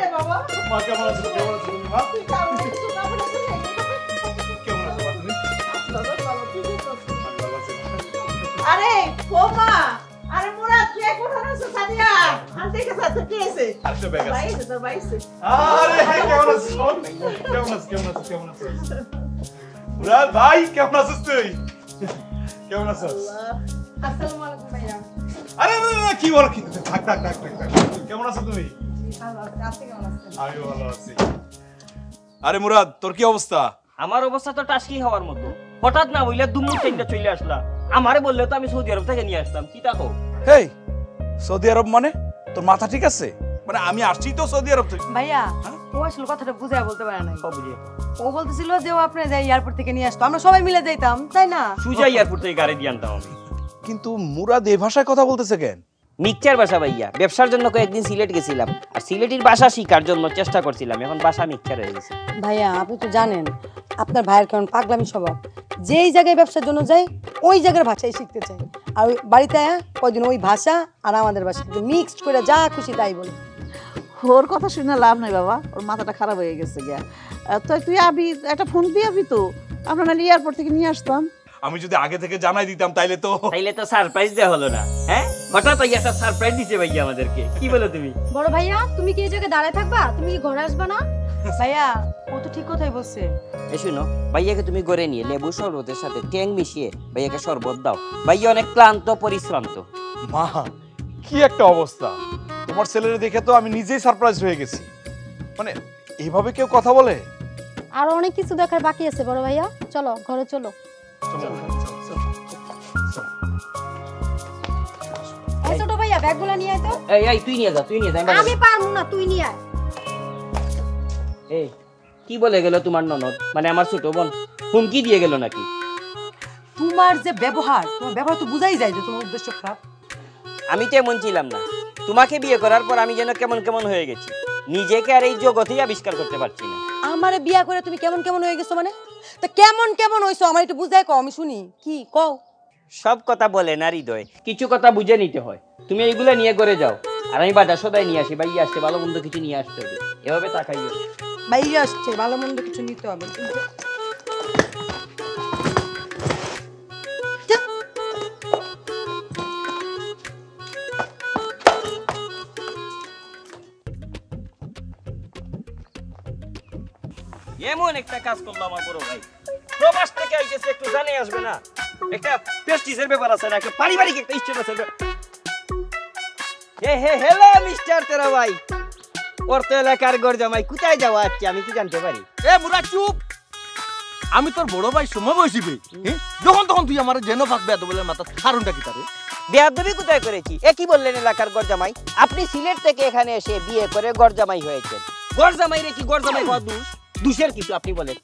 রে বাবা মা কেমন আছো কেমন আছো তুমি মা তুই কারণ কিছু না বলে তুই কেমন আছো মা তুমি বাবা বাবা তুই তো আমি ভালো আছি আরে ও মা আরে মুরাদ তুই কোথায় আছিস সাদিয়া আন্টি কে সাথে কি আছে আরেকটা ব্যাগ আছে বাইরে তো বাইরে আরে কেমন আছো কেমন আছো কেমন আছো মুরাদ ভাই কেমন আছিস তুই কেমন আছিস আসসালামু আলাইকুম ভাইয়া আরে না কি বল কি থাক থাক থাক থাক কেমন আছো তুমি ভালো আছি আপনি কেমন আছেন আমি ভালো আছি আরে মুরাদ তোর কি অবস্থা আমার অবস্থা তো টাস্কি হওয়ার মতো হঠাৎ না বইলে দুমুর চেঞ্জটা চলে আসলা আমারে বললে তো আমি সৌদি আরব থেকে নিয়ে আসতাম কি দেখো হেই সৌদি আরব মানে তোর মাথা ঠিক আছে মানে আমি আসছি তো সৌদি আরব থেকে ভাইয়া ও আসলে কথাটা বুঝায় বলতে পারে না সব বুঝিয়ে ও বলতেছিল যে ও আপনি যাই এয়ারপোর্ট থেকে নিয়ে আসতো আমরা সবাই মিলে যাইতাম তাই না সুজা এয়ারপোর্ট থেকে গাড়ি দিয়ে আনতাম আমি কিন্তু মুরাদ এই ভাষায় কথা বলতেছে কেন মিক্সচার বাসা ভাইয়া ব্যবসার জন্য কয়েকদিন সিলেট গেছিলাম আর সিলেটের ভাষা শিখার জন্য চেষ্টা করছিলাম এখন ভাষা মিক্সচার হয়ে গেছে ভাইয়া আপনি তো জানেন আপনার ভাইয়ের কেমন পাগলামি স্বভাব যেই জায়গায় ব্যবসার জন্য যায় ওই জায়গার ভাষাই শিখতে চায় আর ওই বাড়িতে কয়দিন ওই ভাষা আর আমাদের ভাষা মিক্সড করে যা খুশি তাই বলে ওর কথা শুনে লাভ নাই বাবা ওর মাথাটা খারাপ হয়ে গেছে গিয়া তো তুই আবি একটা ফোন দিয়ে আবি তো আমরা নাহলে এয়ারপোর্ট থেকে নিয়ে আসতাম আমি যদি আগে থেকে জানাই দিতাম তাইলে তো সারপ্রাইজ দেওয়া হলো না হ্যাঁ হঠাৎ ওই একটা সারপ্রাইজ দিছে ভাইয়া আমাদেরকে কি বলো তুমি বড় ভাইয়া তুমি কি এই জায়গায় দাঁড়ায় থাকবা তুমি কি ঘরে আসবা না ভাইয়া ও তো ঠিক কথাই বলছে এই শুনো ভাইয়াকে তুমি করে নিয়ে লেবু শরবতের সাথে ট্যাং মিশিয়ে ভাইয়াকে শরবত দাও ভাইয়া অনেক ক্লান্ত পরিশ্রান্ত মা কি একটা অবস্থা তোমার ছেলেরে দেখে তো আমি নিজেই সারপ্রাইজ হয়ে গেছি মানে এইভাবে কেউ কথা বলে আরো অনেক কিছু দেখার বাকি আছে বড় ভাইয়া চলো ঘরে চলো এই ছোট ভাইয়া ব্যাগগুলো নিয়ে আয় তো এই তুই নিয়ে যা আমি পারবো না তুই নিয়ে আয় এই কি বলে গেল তোমার ননদ মানে আমার ছোট বোন হুমকি দিয়ে গেল নাকি তোমার যে ব্যবহার তোমার ব্যবহার তো বুঝাই যায় যে তোমার উদ্দেশ্য খারাপ আমি তো এমন ছিলাম না তোমাকে বিয়ে করার পর আমি যেন কেমন কেমন হয়ে গেছি নিজেকে আর এই জগতেই আবিষ্কার করতে পারছি না আমারে বিয়া করে তুমি কেমন কেমন হয়ে গেছো মানে তা কেমন কেমন হইছো আমার একটু বুঝাই কও আমি শুনি কি কও সব কথা বলে না হৃদয় কিছু কথা বুঝে নিতে হয় তুমি এইগুলা নিয়ে করে যাও আর আমি বাজার সদাই নিয়ে আসি ভাই আসছে ভালো মন্দ কিছু নিয়ে আসতে হবে এভাবে তাকাইও বাইরে আসছে ভালো মন্দ কিছু নিতে হবে এমন একটা কাজ করলো আমার বড় ভাই প্রবাস থেকে আইতেছে একটু জানে আসবে না একটা প্রেস্টিজের ব্যাপার আছে না একটা পারিবারিক একটা ইচ্ছা আছে হ্যালো মিস্টার তেরা ভাই ওর তো এলাকার গরজামাই কোথায় যাওয়া আছে আমি কি জানতে পারি এ মুরা চুপ আমি তোর বড় ভাই সময় বসিবে যখন তখন তুই আমার জেনো ফাঁকবে এত বলে মাথা কারণটা কি তারে বেয়াদবি কোথায় করেছি এ কি বললেন এলাকার গরজামাই আপনি সিলেট থেকে এখানে এসে বিয়ে করে গরজামাই হয়েছেন গরজামাই রে কি গরজামাই হওয়া দোষের কিছু আপনি বলেন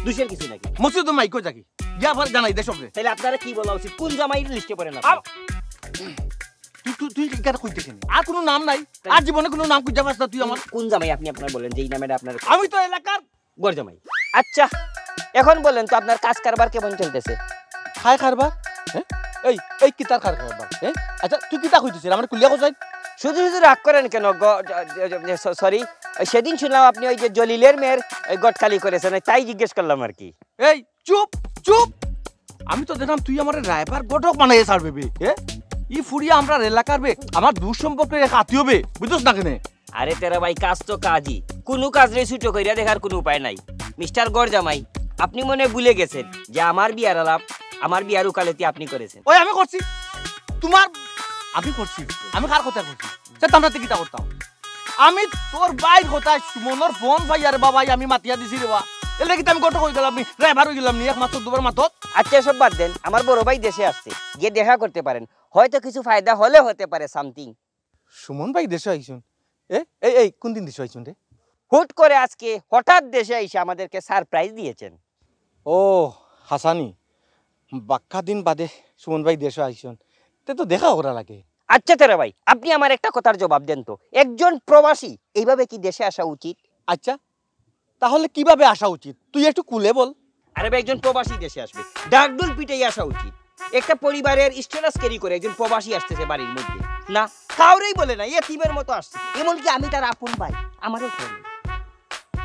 দোষের কিছু নাকি মসজিদ মাইকো যাকি যা আবার জানাই দে সবরে তাহলে আপনারা কি বলা উচিত কোন জামাইয়ের লিস্টে পড়ে না তুই কেন কইতেছিস আর কোনো নাম নাই আর জীবনে কোনো নাম খুঁজে পাস না তুই আমার কোন জামাই আপনি আপনার বলেন যেই নামেটা আপনার আমি তো এলাকার গরজামাই আচ্ছা এখন বলেন তো আপনার কাজ কারবার কেমন চলতেছে খায় কারবার এই এই কি তার কারবার আচ্ছা তুই কি তা কইতেছিস আমার কুলিয়া কোথায় শুধু শুধু রাগ করেন কেন সরি সেদিন শুনলাম আপনি ওই যে জলিলের মেয়ের গটকালি করেছেন তাই জিজ্ঞেস করলাম আর কি এই চুপ চুপ আমি তো দেখলাম তুই আমার রায়বার গটক বানাই ছাড়বে বে ই ফুরিয়া আমরা এলাকার বে আমার দূর সম্পর্কের এক আত্মীয় বে বুঝছস না কেন আরে তেরা ভাই কাজ তো কাজই কোনো কাজ রে ছুটো কইরা দেখার কোনো উপায় নাই মিস্টার গরজামাই আপনি মনে ভুলে গেছেন যে আমার বিয়ার আলাপ আমার বিয়ার উকালতি আপনি করেছেন ওই আমি করছি তোমার আমি করছি আমি কার কথা করছি সে তোমরা কি তা করতাম আমি তোর বাইর কথা সুমনের ফোন ভাই আরে বাবা আমি মাতিয়া দিছি রে বা এর লাগি আমি গট কই গেলাম আমি ড্রাইভার হই গেলাম নি একমাত্র দুবার মাতত আচ্ছা সব বাদ দেন আমার বড় ভাই দেশে আসছে গিয়ে দেখা করতে পারেন হয়তো কিছু ফায়দা হলে হতে পারে সামথিং সুমন ভাই দেশে আইছুন এই এই কোন দিন দেশে আইছুন রে হুট করে আজকে হঠাৎ দেশে এসে আমাদেরকে সারপ্রাইজ দিয়েছেন ও হাসানি বাক্কা দিন বাদে সুমন ভাই দেশে আইছুন তে তো দেখা করা লাগে আচ্ছা তেরা ভাই আপনি আমার একটা কথার জবাব দেন তো একজন প্রবাসী এইভাবে কি দেশে আসা উচিত আচ্ছা তাহলে কিভাবে আসা উচিত তুই একটু কুলে বল আরে ভাই একজন প্রবাসী দেশে আসবে ডাকডুল পিটেই আসা উচিত একটা পরিবারের স্ট্যাটাস ক্যারি করে একজন প্রবাসী আসতেছে বাড়ির মধ্যে না কাউরেই বলে না, এতিমের মতো আসছে। এমনকি আমি তার আপন ভাই, আমারও করে।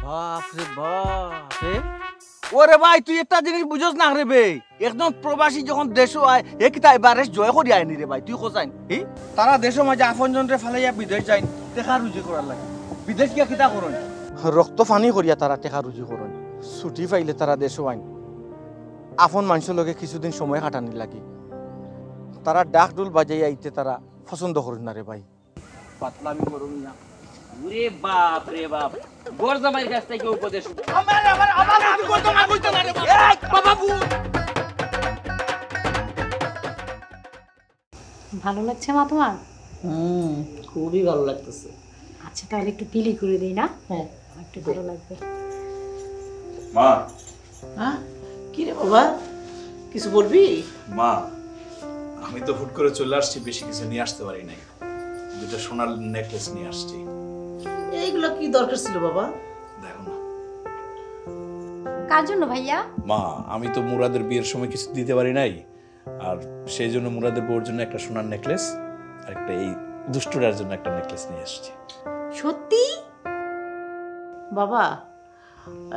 বাপ রে বাপ রে। ওরে ভাই তুই একটা জিনিস বুঝছ না রে বে, একজন প্রবাসী যখন দেশ আয় একটা এবারে জয় করি আয়নি রে ভাই, তুই কোথায় তারা দেশের মাঝে আপনজন রে ফালাইয়া বিদেশ যাই টেকা রুজি করার লাগে। বিদেশ গিয়া কিতা করেন, রক্ত ফানি করিয়া তারা টেকা রুজি করেন। ছুটি পাইলে তারা দেশও আইন আপন মানুষের লগে কিছুদিন সময় কাটানি লাগে। তারা ডাক ডুল বাজাই আইতে তারা পছন্দ করেন না রে ভাই। পাতলামি করুন না। ওরে বাপ রে বাপ, গরজামাইয়ের কাছ থেকে উপদেশ। ভালো লাগছে মা তোমার? খুবই ভালো লাগতেছে। আচ্ছা তাহলে একটু পিলি করে দিই না? হ্যাঁ একটু ভালো লাগবে। মা হ্যাঁ কি রে বাবা, কিছু বলবি? মা আমি তো হুট করে চলে আসছি, বেশি কিছু নিয়ে আসতে পারি নাই। দুটো সোনার নেকলেস নিয়ে আসছি। এইগুলো কি দরকার ছিল বাবা? দেখো না কার জন্য ভাইয়া? মা, আমি তো মুরাদের বিয়ের সময় কিছু দিতে পারি নাই, আর সেই জন্য মুরাদের বউর জন্য একটা সোনার নেকলেস আর একটা এই দুষ্টুরার জন্য একটা নেকলেস নিয়ে আসছি। সত্যি? বাবা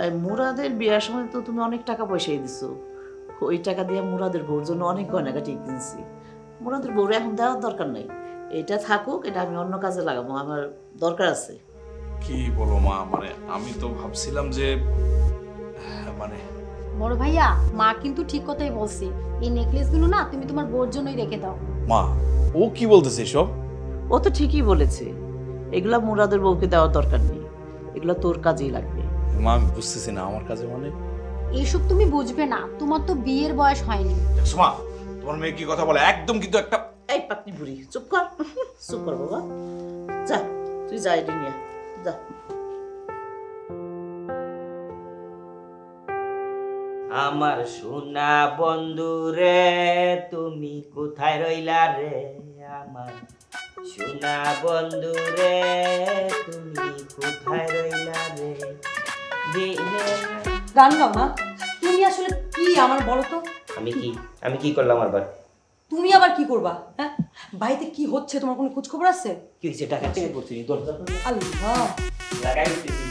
এই মুরাদের বিয়ার সময় তো তুমি অনেক টাকা পয়সাই দিছো, ওই টাকা দিয়ে মুরাদের বউর জন্য অনেক গয়নাগাটি কিনছি। মুরাদের বউর এখন দেওয়ার দরকার নাই, এটা থাকুক, এটা আমি অন্য কাজে লাগাবো, আমার দরকার আছে। কি বলো মা, মানে আমি তো ভাবছিলাম যে মানে বড় ভাইয়া মা কিন্তু ঠিক কথাই বলছে, এই নেকলেসগুলো না তুমি তোমার বউর জন্যই রেখে দাও। মা ও কি বলতেছে এসব? ও তো ঠিকই বলেছে, এগুলা মুরাদের বউকে দেওয়ার দরকার নেই, এগুলা তোর কাজেই লাগবে। মা আমি বুঝতেছি না আমার কাছে মানে এইসব তুমি বুঝবে না, তোমার তো বিয়ের বয়স হয়নি। দেখছো মা, তোমার মেয়ে কি কথা বলে, একদম কিন্তু একটা এই পাতনি বুড়ি চুপ কর, চুপ কর বাবা, যা তুই যা এটি নিয়ে যা। আমার সোনা বন্ধু রে তুমি কোথায় রইলা রে, আমার সোনা বন্ধু রে তুমি কোথায় রইলা রে। গান গাও না তুমি, আসলে কি আমার বলো তো? আমি কি করলাম আবার? তুমি আবার কি করবা? হ্যাঁ বাড়িতে কি হচ্ছে তোমার কোনো খোঁজ খবর আছে? কি হয়েছে, টাকা চেয়ে পড়ছি দরজা আল্লাহ লাগাই দিতেছি,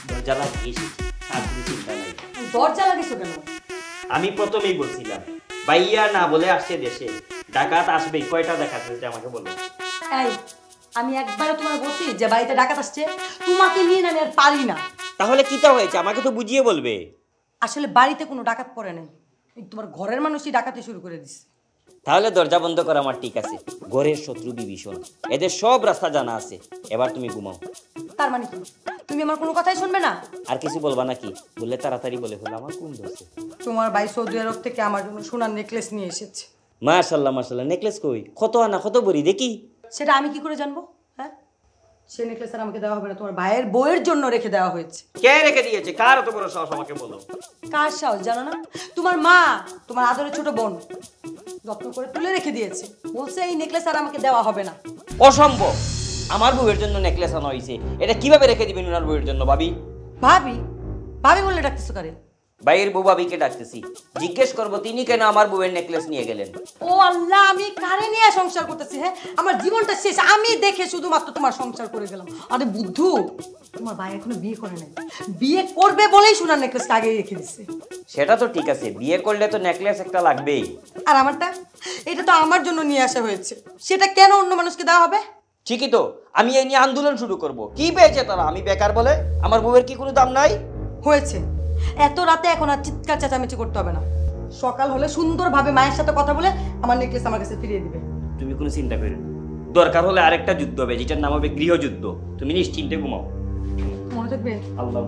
দরজা লাগিয়েছি, আর কোনো চিন্তা নাই। দরজা লাগিয়েছো কেন? আমি প্রথমেই বলছিলাম ভাইয়া না বলে আসছে দেশে, ডাকাত আসবে, কয়টা ডাকাত আসছে আমাকে বলো। এই আমি একবারও তোমার বলছি যে বাড়িতে ডাকাত আসছে? তোমাকে নিয়ে না আমি আর পারি না। তাহলে কিটা হয়েছে আমাকে তো বুঝিয়ে বলবে। আসলে বাড়িতে কোনো ডাকাত পড়ে নাই, এই তোমার ঘরের মানুষই ডাকাতি শুরু করে দিছে। তাহলে দরজা বন্ধ করা আমার ঠিক আছে, ঘরের শত্রু বিভীষণ, এদের সব রাস্তা জানা আছে, এবার তুমি ঘুমাও। তার মানে কি তুমি আমার কোনো কথাই শুনবে না? আর কিছু বলবা নাকি? বললে তাড়াতাড়ি বলে ফেলো, আমার কোন দোষে। তোমার ভাই সৌদি আরব থেকে আমার জন্য সোনার নেকলেস নিয়ে এসেছে। মাশাআল্লাহ মাশাআল্লাহ, নেকলেস কই, কত আনা, কত ভরি দেখি? সেটা আমি কি করে জানবো? হ্যাঁ সে নেকলেস আর আমাকে দেওয়া হবে না, তোমার ভাইয়ের বউয়ের জন্য রেখে দেওয়া হয়েছে। কে রেখে দিয়েছে, কার এত বড় সাহস আমাকে বলো। কার সাহস জানো না? তোমার মা, তোমার আদরের ছোট বোন যত্ন করে তুলে রেখে দিয়েছে, বলছে এই নেকলেস আর আমাকে দেওয়া হবে না। অসম্ভব, আমার বউয়ের জন্য নেকলেস আনা হয়েছে, এটা কিভাবে রেখে দিবেন ওনার বউয়ের জন্য? ভাবি ভাবি ভাবি বললে ডাকতেছো কারে? ভাইয়ের বউ ভাবিকে ডাকতেছি, জিজ্ঞেস করবো তিনি কেন আমার বউয়ের নেকলেস নিয়ে গেলেন। ও আল্লাহ, আমি কারে নিয়ে সংসার করতেছি? হ্যাঁ আমার জীবনটা শেষ, আমি দেখে শুধুমাত্র তোমার সংসার করে গেলাম। আরে বুদ্ধু, তোমার ভাই এখনো বিয়ে করে নাই, বিয়ে করবে বলেই সোনার নেকলেসটা আগে রেখে দিচ্ছে। সেটা তো ঠিক আছে, বিয়ে করলে তো নেকলেস একটা লাগবেই। আর আমারটা, এটা তো আমার জন্য নিয়ে আসা হয়েছে, সেটা কেন অন্য মানুষকে দেওয়া হবে? ঠিকই তো, আমি এই নিয়ে আন্দোলন শুরু করব। কি পেয়েছে তারা, আমি বেকার বলে? আমার বউয়ের কি কোনো দাম নাই? হয়েছে, এত রাতে এখন আর চিৎকার চেঁচামেচি করতে হবে না, সকাল হলে সুন্দরভাবে মায়ের সাথে কথা বলে আমার নেকলেস আমার কাছে ফিরিয়ে দিবে। তুমি কোনো চিন্তা করো না, দরকার হলে আরেকটা যুদ্ধ হবে, যেটার নাম হবে গৃহযুদ্ধ। তুমি নিশ্চিন্তে ঘুমাও। মনে থাকবে? আল্লাহ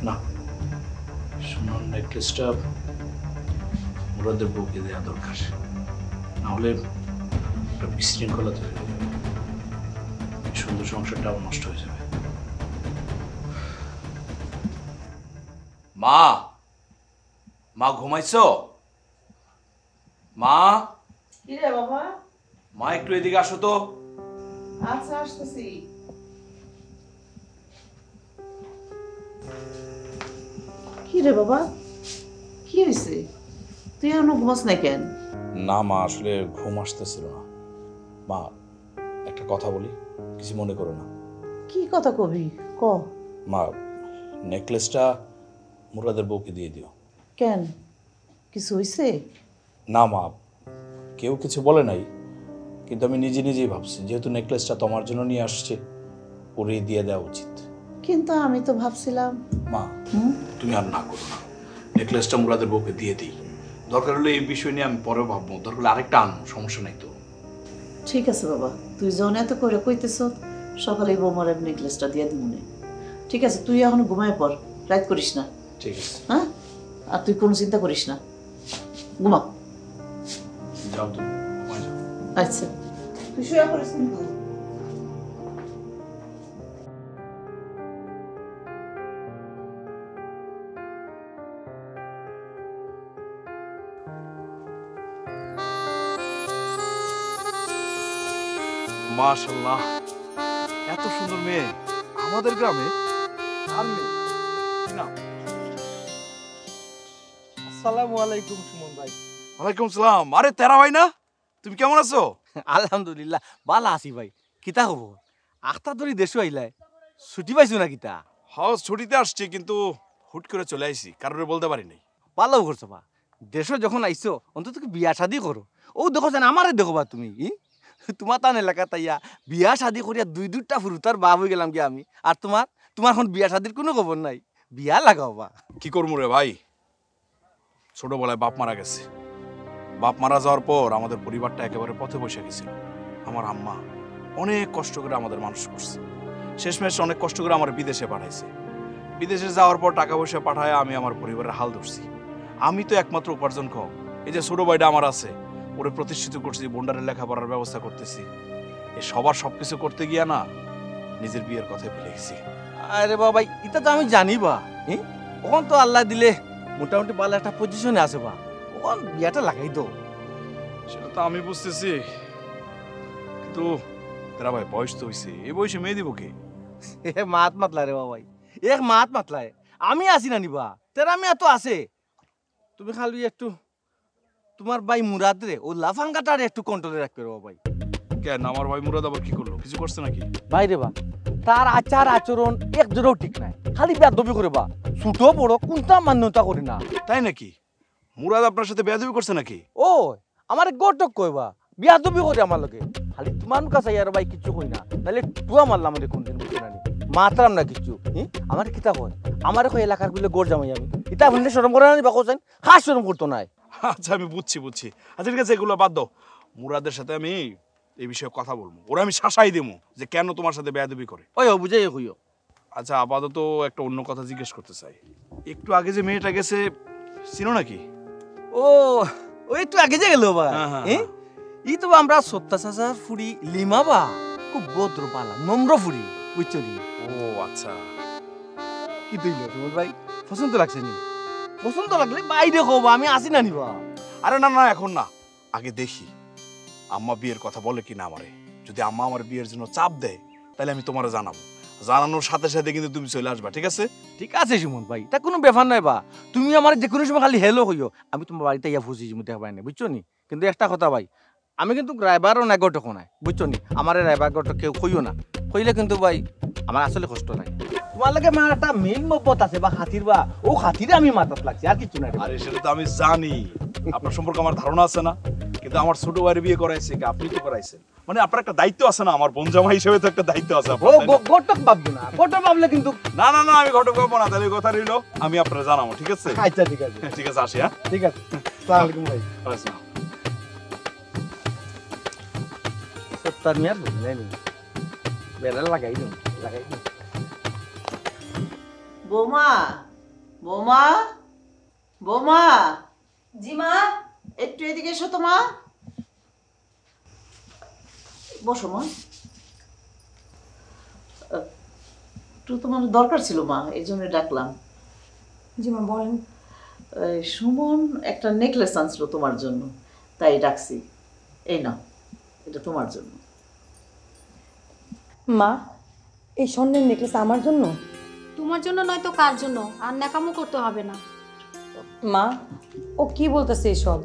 না, সোনার নেকলেসটা মুরাদের বউকে দেওয়া দরকার, নাহলে একটা বিশৃঙ্খলা তৈরি হয়ে যাবে, সুন্দর সংসারটাও নষ্ট হয়ে যাবে। মা, মা ঘুমাইছো? মা, কি রে বাবা? মা একটু এদিকে আসো তো। আচ্ছা আসতেছি। কি রে বাবা, কি হয়েছে? তুই এখনো ঘুমাস না কেন? না মা, আসলে ঘুম আসতেছিল না। মা, একটা কথা বলি, কিছু মনে করো না। কি কথা কবি ক। মা, নেকলেসটা মুরাদের বউকে দিয়ে দিও। কেন, কিছু হইছে? না মা, কেউ কিছু বলে নাই, কিন্তু আমি নিজে নিজেই ভাবছি যেহেতু নেকলেসটা তোমার জন্য নিয়ে আসছে, ওরেই দিয়ে দেওয়া উচিত। কিন্তু আমি তো ভাবছিলাম। মা, তুমি আর না করো না, নেকলেসটা মুরাদের বউকে দিয়ে দিই। দরকার হলে এই বিষয় নিয়ে আমি পরেও ভাববো, দরকার হলে আরেকটা আনবো, সমস্যা নাই তো। ঠিক আছে বাবা, তুই যখন এত করে কইতেছ, সকালে বৌমার নেকলেসটা দিয়ে দিব না। ঠিক আছে, তুই এখন ঘুমায় পর, রাত করিস না। ঠিক আছে, হ্যাঁ, আর তুই কোনো চিন্তা করিস না, ঘুমা। যাও তুমি, ঘুমায় যাও। আচ্ছা, তুই শুয়ে পড়িস কিন্তু। মাশাআল্লাহ, এত সুন্দর মেয়ে আমাদের গ্রামে। আর মেয়ে কি নাম? আসসালামু আলাইকুম সুমন ভাই। ওয়ালাইকুম সালাম। আরে তেরা ভাই না, তুমি কেমন আছো? আলহামদুলিল্লাহ ভালো আছি ভাই। কিতা হবো, আখতা ধরি দেশে আইলাই, ছুটি পাইছো না কিতা? হাউস ছুটিতে আসছি, কিন্তু হুট করে চলে আইছি, কারোর বলতে পারি নাই। ভালো করছো বা, দেশে যখন আইছো অন্তত বিয়া শাদি করো। ও দেখো যেন আমারে দেখো বা তুমি, তোমার তান এলাকা তাইয়া বিয়া শাদি করিয়া দুইটা ফুরুতার বাপ হয়ে গেলাম কি আমি। আর তোমার তোমার এখন বিয়া শাদির কোনো খবর নাই, বিয়া লাগাও বা। কি করবো রে ভাই, ছোটবেলায় বাপ মারা গেছে। বাপ মারা যাওয়ার পর আমাদের পরিবারটা একেবারে পথে বসে গেছিল। আমার আম্মা অনেক কষ্ট করে আমাদের মানুষ করছে, শেষমেশ অনেক কষ্ট করে আমার বিদেশে পাঠাইছে। বিদেশে যাওয়ার পর টাকা পয়সা পাঠায় আমি আমার পরিবারের হাল ধরছি। আমি তো একমাত্র উপার্জন কম, এই যে ছোট ভাইটা আমার আছে, ওরে প্রতিষ্ঠিত করছি, বোন্ডারের লেখাপড়ার ব্যবস্থা করতেছি। এই সবার সবকিছু করতে গিয়া না নিজের বিয়ের কথাই ভুলে গেছি। আরে বাবা, এটা তো আমি জানি বা, ওখান তো আল্লাহ দিলে মোটামুটি ভালো একটা পজিশনে আছে বা, ওখান বিয়াটা লাগাই দো। সেটা তো আমি বুঝতেছি, কিন্তু তেরা ভাই বয়স তো হয়েছে, এই বয়সে মেয়ে দিব কে? মাত মাতলা রে বাবাই, এক মাত মাতলায় আমি আসি না নিবা, তেরা আমি এত আছে। তুমি খালি একটু তোমার ভাই মুরাদ রে ও লাফাঙ্গাটারে একটু কন্ট্রোলে রাখবে রে বাবাই। কেন, আমার ভাই মুরাদ আবার কি করলো? কিছু করছে নাকি? ভাই রে বা, তার আচার আচরণ একজোড়াও ঠিক নাই, খালি বেয়াদবি করে বা, ছোট বড় কোনটা মান্যতা করে না। তাই নাকি? মুরাদ আপনার সাথে বেয়াদবি করছে নাকি? ও আমার গটক কইবা, বিয়াদবি করে আমার লগে, খালি তোমার কাছে আর ভাই কিছু কই না, নাহলে টুয়া মারলাম আমাদের কোনদিন বুঝতে নানি মাতরাম না কিছু। আমার কিতা কয়, আমার কই এলাকার বলে গড় জামাই আমি, ইতা বললে শরম করে না বাকো চাই, খাস শরম করতো নাই। আচ্ছা আমি বুঝছি। আচ্ছা ঠিক আছে, এগুলো বাদ দাও। মুরাদের সাথে আমি এই বিষয়ে কথা বলবো, ওরা আমি শাসাই দেবো যে কেন তোমার সাথে বেয়াদবি করে। ওই বুঝাই কইও। আচ্ছা আপাতত একটা অন্য কথা জিজ্ঞেস করতে চাই। একটু আগে যে মেয়েটা গেছে, চিনো নাকি? ও ওই একটু আগে যে গেল বা, হ্যাঁ। ই তো আমরা সত্তা চাচার ফুড়ি লিমা বা, খুব ভদ্র পালা নম্র ফুড়ি বুঝছো নি। ও আচ্ছা, কি দিল তোমার ভাই, পছন্দ লাগছে নি? পছন্দ লাগলে বাইরে হবো, আমি আসি না নিবা। আরে না না, এখন না, আগে দেখি আম্মা বিয়ের কথা বলে কি না আমারে। যদি আম্মা আমার বিয়ের জন্য চাপ দেয়, তাহলে আমি তোমারে জানাবো। জানানোর সাথে সাথে কিন্তু তুমি চলে আসবা, ঠিক আছে? ঠিক আছে সুমন ভাই, তা কোনো ব্যাপার নাই বা, তুমি আমার যে কোনো সময় খালি হেলো হইও, আমি তোমার বাড়িতে ইয়া ফুসি মুতে হবাই না বুঝছো নি। কিন্তু একটা কথা ভাই, আমি কিন্তু রায়বারও না গটক নাই বুঝছো নি, আমার রায়বার গটক কেউ কইও না, কইলে কিন্তু ভাই আমার আসলে কষ্ট লাগে। তোমার লাগে আমার একটা মেন মহব্বত আছে বা খাতির বা, ও খাতিরে আমি মাথাত লাগছি, আর কিছু নাই। আরে সেটা তো আমি জানি, আপনার সম্পর্কে আমার ধারণা আছে না, কিন্তু আমার ছোট ভাইয়ের বিয়ে করাইছে কি আপনি তো করাইছেন, মানে আপনার একটা দায়িত্ব আছে না, আমার বোন জামাই হিসেবে তো একটা দায়িত্ব আছে ও আপনার, তাই না? গটক ভাববো না, গটক ভাবলে কিন্তু। না না না, আমি ঘটক পাবো না, তাহলে এই কথা রইলো, আমি আপনার জানাবো, ঠিক আছে? আচ্ছা ঠিক আছে, ঠিক আছে, আসি। হ্যাঁ ঠিক আছে, আসসালামু আলাইকুম ভাই। আচ্ছা। সত্তার মিয়ার বুঝলেন বেড়া লাগাই দিন, লাগাই দিন। বৌমা, বৌমা, বৌমা, জি মা। একটু এদিকে এসো তো মা। বসো মা। একটু তোমার দরকার ছিল মা, এই জন্য ডাকলাম। জি মা বলেন। সুমন একটা নেকলেস আনছিল তোমার জন্য, তাই ডাকছি। এই নাও, এটা তোমার জন্য। মা, এই স্বর্ণের নেকলেস আমার জন্য? তোমার জন্য নয়তো কার জন্য, আর ন্যাকামো করতে হবে না। মা ও কি বলতেছে এসব?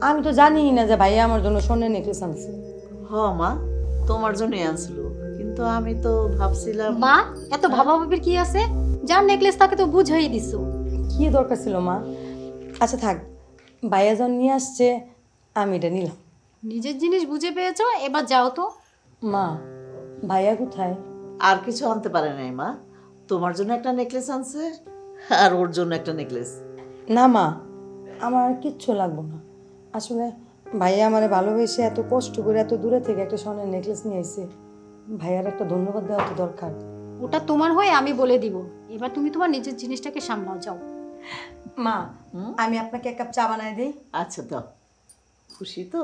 আমি তো জানি না যে ভাইয়া আমার জন্য স্বর্ণের নেকলেস আনছে। হ মা, তোমার জন্যই আনছিল, কিন্তু আমি তো ভাবছিলাম। মা এত ভাবাভাবির কি আছে? যার নেকলেস তাকে তো বুঝাই দিছো। কি দরকার ছিল মা? আচ্ছা থাক, ভাইয়া যখন নিয়ে আসছে আমি এটা নিলাম। নিজের জিনিস বুঝে পেয়েছো, এবার যাও তো। মা ভাইয়া কোথায়? আর কিছু আনতে পারে নাই মা, তোমার জন্য একটা নেকলেস আনছে আর ওর জন্য একটা নেকলেস। না মা, আমার আর কিচ্ছু লাগবো না। আসলে ভাইয়া আমারে ভালোবেসে এত কষ্ট করে এত দূরে থেকে একটা স্বর্ণের নেকলেস নিয়ে আইছে, ভাইয়ার একটা ধন্যবাদ দেওয়া তো দরকার। ওটা তোমার হয়ে আমি বলে দিব। এবার তুমি তোমার নিজের জিনিসটাকে সামলাও, যাও। মা আমি আপনাকে এক কাপ চা বানায় দিই। আচ্ছা দাও, খুশি তো?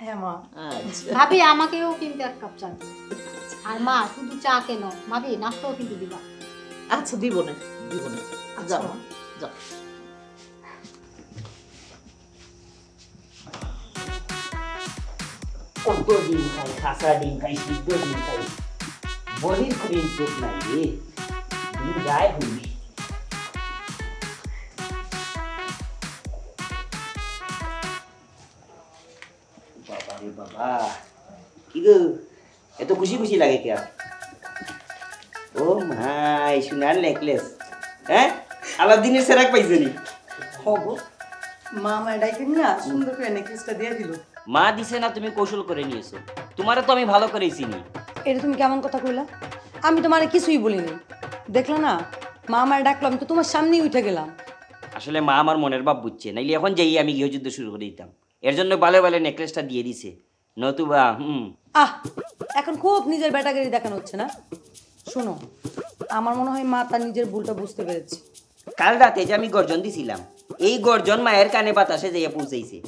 হ্যাঁ মা। আচ্ছা ভাবি আমাকেও কিন্তু এক কাপ চা দিও। আর মা শুধু চা কেন, ভাবি নাস্তাও কিন্তু দিবা। আচ্ছা, দিব না। যাও মা, যাও। কত ডিম খাই, খাসা ডিম খাই, সিদ্ধ ডিম খাই, বলির খুব ইনপুট নাই রে। ডিম যায় হইবি। বাবা রে বাবা, কি গো এত খুশি খুশি লাগে কে? ও মাই, সোনার নেকলেস, হ্যাঁ আলাদিনের সেরাক পাইছে নি? হবো মা আমার ডাইকে নিয়ে সুন্দর করে নেকলেসটা দিয়ে দিল। মা দিছে না, তুমি কৌশল করে নিয়েছো। তোমারে তো আমি ভালো করেই চিনি। এটা তুমি কেমন কথা কইলা? আমি তোমার কিছুই বলিনি, দেখলা না মা আমার ডাকলো, আমি তো তোমার সামনেই উঠে গেলাম। আসলে মা আমার মনের ভাব বুঝছে, নাইলে এখন যেই আমি গৃহযুদ্ধ শুরু করে দিতাম। এর জন্য ভালো ভালো নেকলেসটা দিয়ে দিছে, নতুবা আহ এখন খুব নিজের ব্যাটাগিরি দেখানো হচ্ছে না। শোনো, আমার মনে হয় মা তার নিজের ভুলটা বুঝতে পেরেছে। কাল রাতে যে আমি গর্জন দিছিলাম, এই গর্জন মায়ের কানে বাতাসে যেয়ে পৌঁছেছে।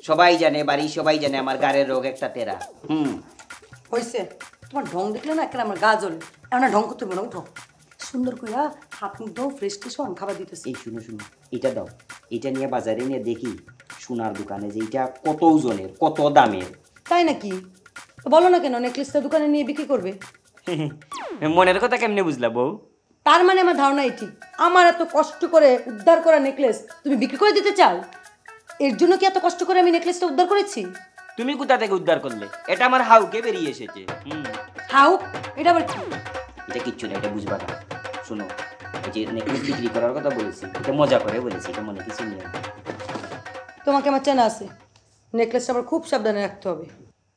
সবাই জানে, বাড়ির সবাই জানে আমার গাড়ের রোগ একটা তেরা। হয়েছে, তোমার ঢং দেখলে না কেন আমার গা জ্বলে। এমন ঢং করতে হবে না, উঠো সুন্দর কইরা হাত মুখ দাও, ফ্রেশ কিছু আমি খাবার দিতেছি। এই শুনো শুনো, এটা দাও, এটা নিয়ে বাজারে নিয়ে দেখি সোনার দোকানে যে এটা কত ওজনের, কত দামের। তাই নাকি? তো বলো না কেন নেকলেসটা দোকানে নিয়ে বিক্রি করবে। মনের কথা কেমনে বুঝলা বউ? তার মানে আমার ধারণা এটি, আমার এত কষ্ট করে উদ্ধার করা নেকলেস তুমি বিক্রি করে দিতে চাও? এর জন্য কি এত কষ্ট করে আমি নেকলেসটা উদ্ধার করেছি? তুমি কোথা থেকে উদ্ধার করলে? এটা আমার হাউকে বেরিয়ে এসেছে। হাউ? এটা আবার কি? এটা কিচ্ছু না, এটা বুঝবা না। শোনো, এই যে নেকলেস বিক্রি করার কথা বলেছি, এটা মজা করে বলেছি, এটা মনে কিছু নিয়ে। তোমাকে আমার চেনা আছে, নেকলেসটা আবার খুব সাবধানে রাখতে হবে।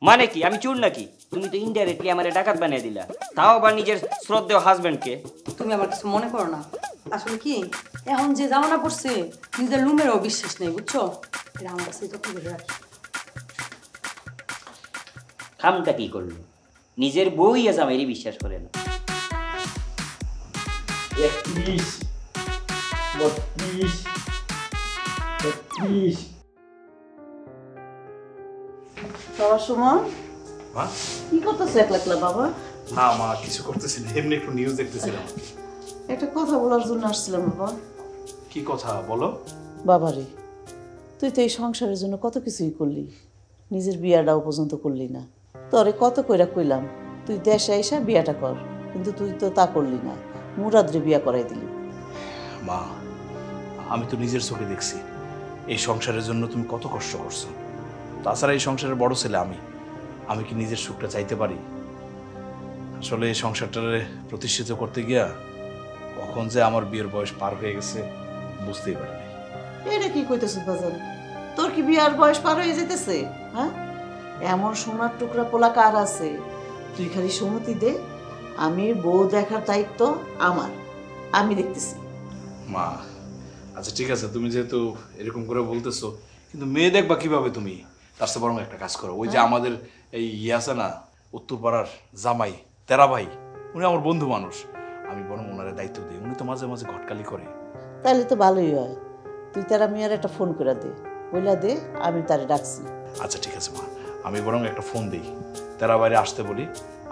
মানে কি আমি চোর নাকি? তুমি তো ইনডাইরেক্টলি আমারে ডাকাত বানিয়ে দিলা, তাও আবার নিজের শ্রদ্ধেয় হাজবেন্ডকে। তুমি আবার কিছু মনে করো না, আসলে কি এখন যে জামানা পড়ছে নিজের লুমেরও বিশ্বাস নেই, বুঝছো? এটা আমার কাছে যত্ন করে রাখি। খামটা কি করলো? নিজের বউই জামাইরই বিশ্বাস করে না। 31, 32, 33। সবার সময় মা? কি করতেছো একলা একলা বাবা? না মা, কিছু করতেছি না, এমনি একটু নিউজ দেখতেছিলাম। একটা কথা বলার জন্য আসছিলাম বাবা। কি কথা বলো? বাবারে, তুই তো এই সংসারের জন্য কত কিছুই করলি, নিজের বিয়াটাও পর্যন্ত করলি না। তোরে কত কইরা কইলাম তুই দেশে এসে বিয়াটা কর, কিন্তু তুই তো তা করলি না, মুরাদরে বিয়া করাই দিলি। মা, আমি তো নিজের চোখে দেখছি এই সংসারের জন্য তুমি কত কষ্ট করছো। তাছাড়া এই সংসারের বড় ছেলে আমি কি নিজের সুখটা চাইতে পারি? আসলে এই সংসারটারে প্রতিষ্ঠিত করতে গিয়া কখন যে আমার বিয়ের বয়স পার হয়ে গেছে বুঝতেই পারিনি। এটা কি কইতেছিস বাজান? তোর কি বিয়ার বয়স পার হয়ে যেতেছে? হ্যাঁ, এমন সোনার টুকরা পোলা কার আছে? তুই খালি সম্মতি দে, আমি বউ দেখার দায়িত্ব আমার, আমি দেখতেছি। মা আচ্ছা ঠিক আছে, তুমি যেহেতু এরকম করে বলতেছো, কিন্তু মেয়ে দেখবা কিভাবে তুমি? তার চেয়ে বরং একটা কাজ করো, ওই যে আমাদের এই আছে না উত্তরপাড়ার জামাই তেরা ভাই, উনি আমার বন্ধু মানুষ, আমি বরং ওনারে দায়িত্ব দিই। উনি তো মাঝে মাঝে ঘটকালি করে। তাহলে তো ভালোই হয়, তুই তারা মেয়ের একটা ফোন করে দে, বইলা দে আমি তারে ডাকছি। আচ্ছা ঠিক আছে মা, আমি বরং একটা ফোন দিই, তেরা ভাইরে আসতে বলি।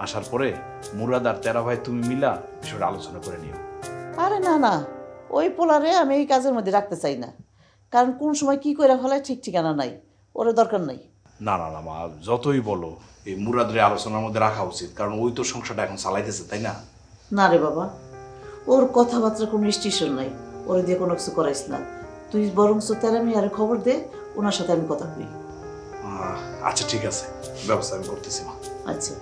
আসার পরে মুরাদ আর তেরা ভাই তুমি মিলা বিষয়টা আলোচনা করে নিও। আরে না না, ওই পোলারে আমি এই কাজের মধ্যে রাখতে চাই না, কারণ কোন সময় কি করে ফেলায় ঠিক ঠিকানা নাই, ওরে দরকার নাই। না না না মা, যতই বলো এই মুরাদরে আলোচনার মধ্যে রাখা উচিত, কারণ ওই তো সংসারটা এখন চালাইতেছে, তাই না? না রে বাবা, ওর কথাবার্তার কোনো স্টেশন নাই, ওরে দিয়ে কোনো কিছু করাইস না। তুই বরং তেরামি আর খবর দে, ওনার সাথে আমি কথা কই। আচ্ছা ঠিক আছে, ব্যবস্থা আমি করতেছি মা। আচ্ছা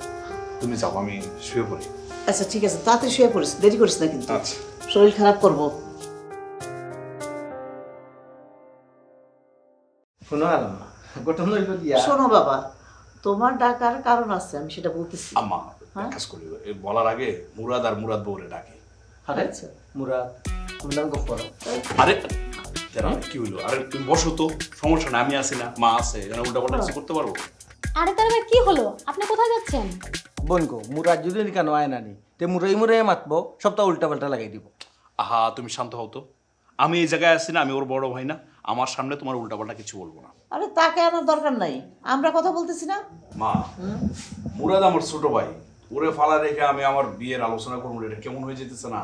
তুমি যাও, আমি শুয়ে পড়ি। আচ্ছা ঠিক আছে, তাড়াতাড়ি শুয়ে পড়িস, দেরি করিস না কিন্তু, আচ্ছা। শরীর খারাপ করবো। শোনো আলাম্মা, ঘটনা হইল দিয়া শোনো বাবা, তোমার ডাকার কারণ আছে, আমি সেটা বলতেছি। আম্মা এক কাজ করি, বলার আগে মুরাদ আর মুরাদ বউরে ডাকি। আরে আচ্ছা মুরাদ তুমি নাম গপ করো। আরে তেরা কি হইলো? আরে তুমি বসো তো, সমস্যা না, আমি আছি না, মা আছে, উল্টা পাল্টা কিছু করতে পারবো। আরে তার আবার কি হলো? আপনি কোথায় যাচ্ছেন? বোনকো মুরাদ যদি কেন আয় নানি তে মুরাই মুরাই মাতবো, সবটা উল্টা পাল্টা লাগাই দিব। আহা তুমি শান্ত হও তো, আমি এই জায়গায় আছি না, আমি ওর বড় ভাই না, আমার সামনে তোমার উল্টা পাল্টা কিছু বলবো না। আরে তাকে আনার দরকার নাই, আমরা কথা বলতেছি না। মা, মুরাদ আমার ছোট ভাই, ওরে ফালা রেখে আমি আমার বিয়ের আলোচনা করবো, এটা কেমন হয়ে যেতেছে না?